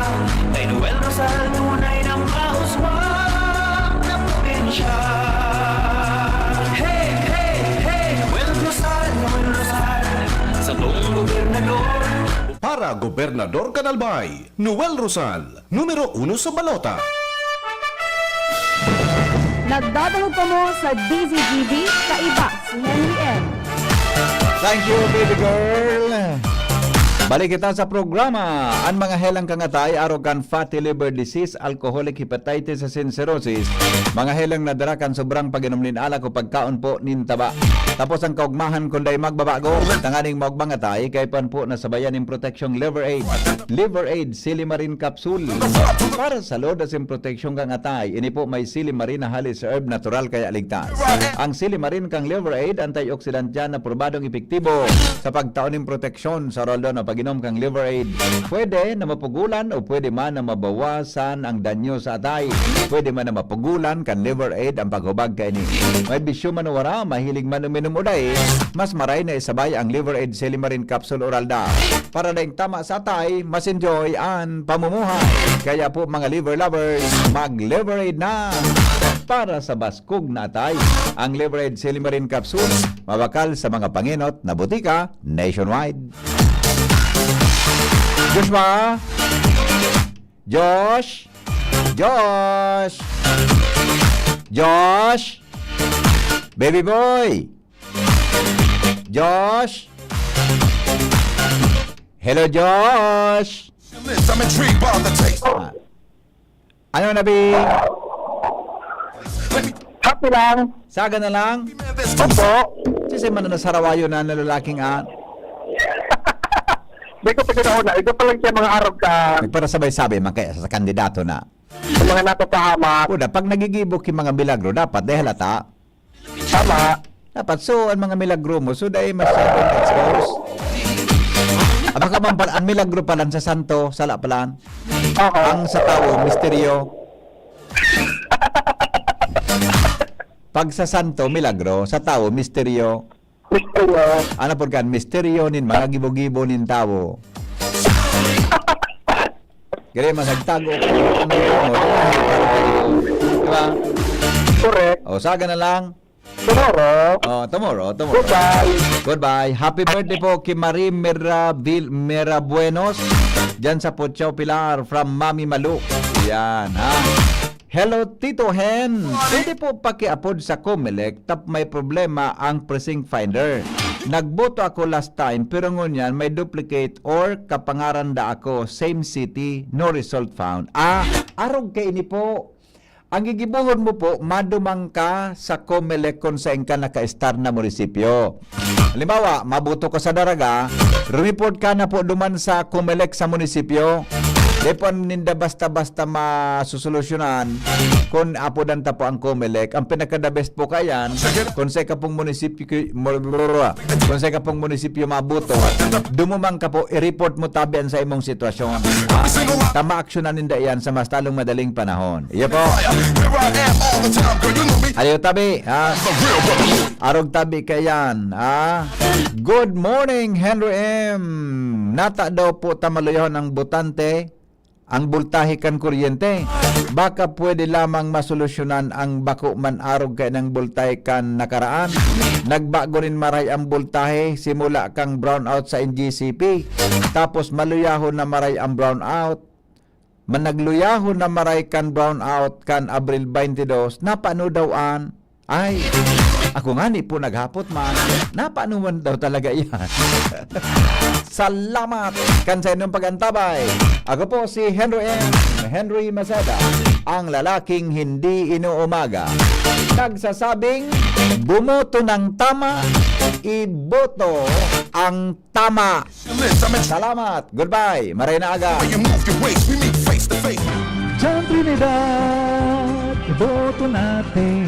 Kay Noel Rosal, tunay ng mahuswang na probinsya. Hey, hey, hey, Noel Rosal, sa buong gobernador. Para Gobernador Canalbay, Noel Rosal, numero 1 sa balota. Nagdadalog pa mo sa DZGB, kaiba si Henry M. Thank you, baby girl. Balik kita sa programa. Ang mga helang kangatay, arogan fatty liver disease, alcoholic hepatitis and cirrhosis. Mga helang nadara kan sobrang pag-inom nin alak o pagkaon po nin taba. Tapos ang kaugmahan kunday magbabago. Tanganing magbangatay, kay pan po nasabayan ng proteksyong liver aid. Liver aid, silimarin capsule. Para sa lodas ng proteksyon kang atay, ini po may silimarin na halis herb natural kaya ligtas. Ang silimarin kang liver aid, antioxidant yan na probadong epektibo sa pagtaon ng proteksyon sa roldo na pag-inom kang liver aid. Pwede na mapugulan o pwede man na mabawasan ang danyo sa atay. Pwede man na mapugulan kan liver aid ang paghubag kaini. May bisyo man wara, mahilig man uminom uday, mas maray na isabay ang liver aid silimarin capsule oral da. Para daing tama sa atay, mas enjoy ang pamumuhay. Kaya po mga liver lovers, mag-liver aid na! Para sa baskog na atay, ang liver aid silimarin capsule, mabakal sa mga panginot na butika nationwide. Joshua? Josh? Josh? Josh? Baby boy? Josh? Hello, Josh? I'm intrigued by the taste. Ano na, B? Happy lang. Saga na lang? Opo. Sisi man na nasarawayo na nalalaking an. Di ko pagkita na. Ito pa lang siya mga arog ka. Para sabay-sabay man kaya sa kandidato na. Sa mga natapahama. Una, pag nagigibok yung mga milagro, dapat dahil halata. Tama. Dapat so, ang mga milagro mo, so dahil masyadong expose. Baka man pala, ang milagro palan sa santo, sala palan. Ang sa tao, misteryo. Pag sa santo, milagro. Sa tao, misteryo. Misteryo. Ano po kan? Misteryo nin mga gibo-gibo nin tao. Gaya masagtago ko. Diba? Correct. O, saga na lang. Tomorrow. Oh, tomorrow. Goodbye. Goodbye. Happy birthday po kay Marie Merabuenos. Diyan sa Puchao Pilar from Mami Malu. Yan, ha? Hello, Tito Hen. Pwede po pakiapod sa Comelec tap may problema ang precinct finder. Nagboto ako last time pero ngunyan may duplicate or kapangaranda ako same city, no result found. Arog kay ini po. Ang gigibuhon mo po, madumang ka sa Comelec kung saan ka naka-star na munisipyo. Halimbawa, mabuto ka sa Daraga, rumiport ka na po duman sa Comelec sa munisipyo. Di po ninda basta-basta masusolusyonan kung apodan ta po ang COMELEC. Ang pinaka-the best po kayan, kung sa kapong munisipyo mabuto, dumumang ka po, i-report mo tabian sa imong sitwasyon. Tama aksyonan ninda yan sa mas talong madaling panahon. Iyo po. Ayaw tabi. Arog tabi kayan. Good morning, Henry M. Nata daw po tamaluyon ang butante, ang bultahe kan kuryente. Baka pwede lamang masolusyonan ang bako man arog kay ng bultahe kan nakaraan. Nagbago rin maray ang bultahe simula kang brownout sa NGCP. Tapos maluyahon na maray ang brownout. Managluyahon na maray kan brownout kan Abril 22. Napano dawaan? Ay, ako nga ni po naghapot man. Napano man daw talaga yan. Salamat kan sa inyong pagantabay. Ako po si Henry M. Henry Maceda, ang lalaking hindi inuumaga. Nagsasabing, bumoto ng tama, iboto ang tama. Salamat. Goodbye. Maray na aga. Diyan Trinidad, iboto natin.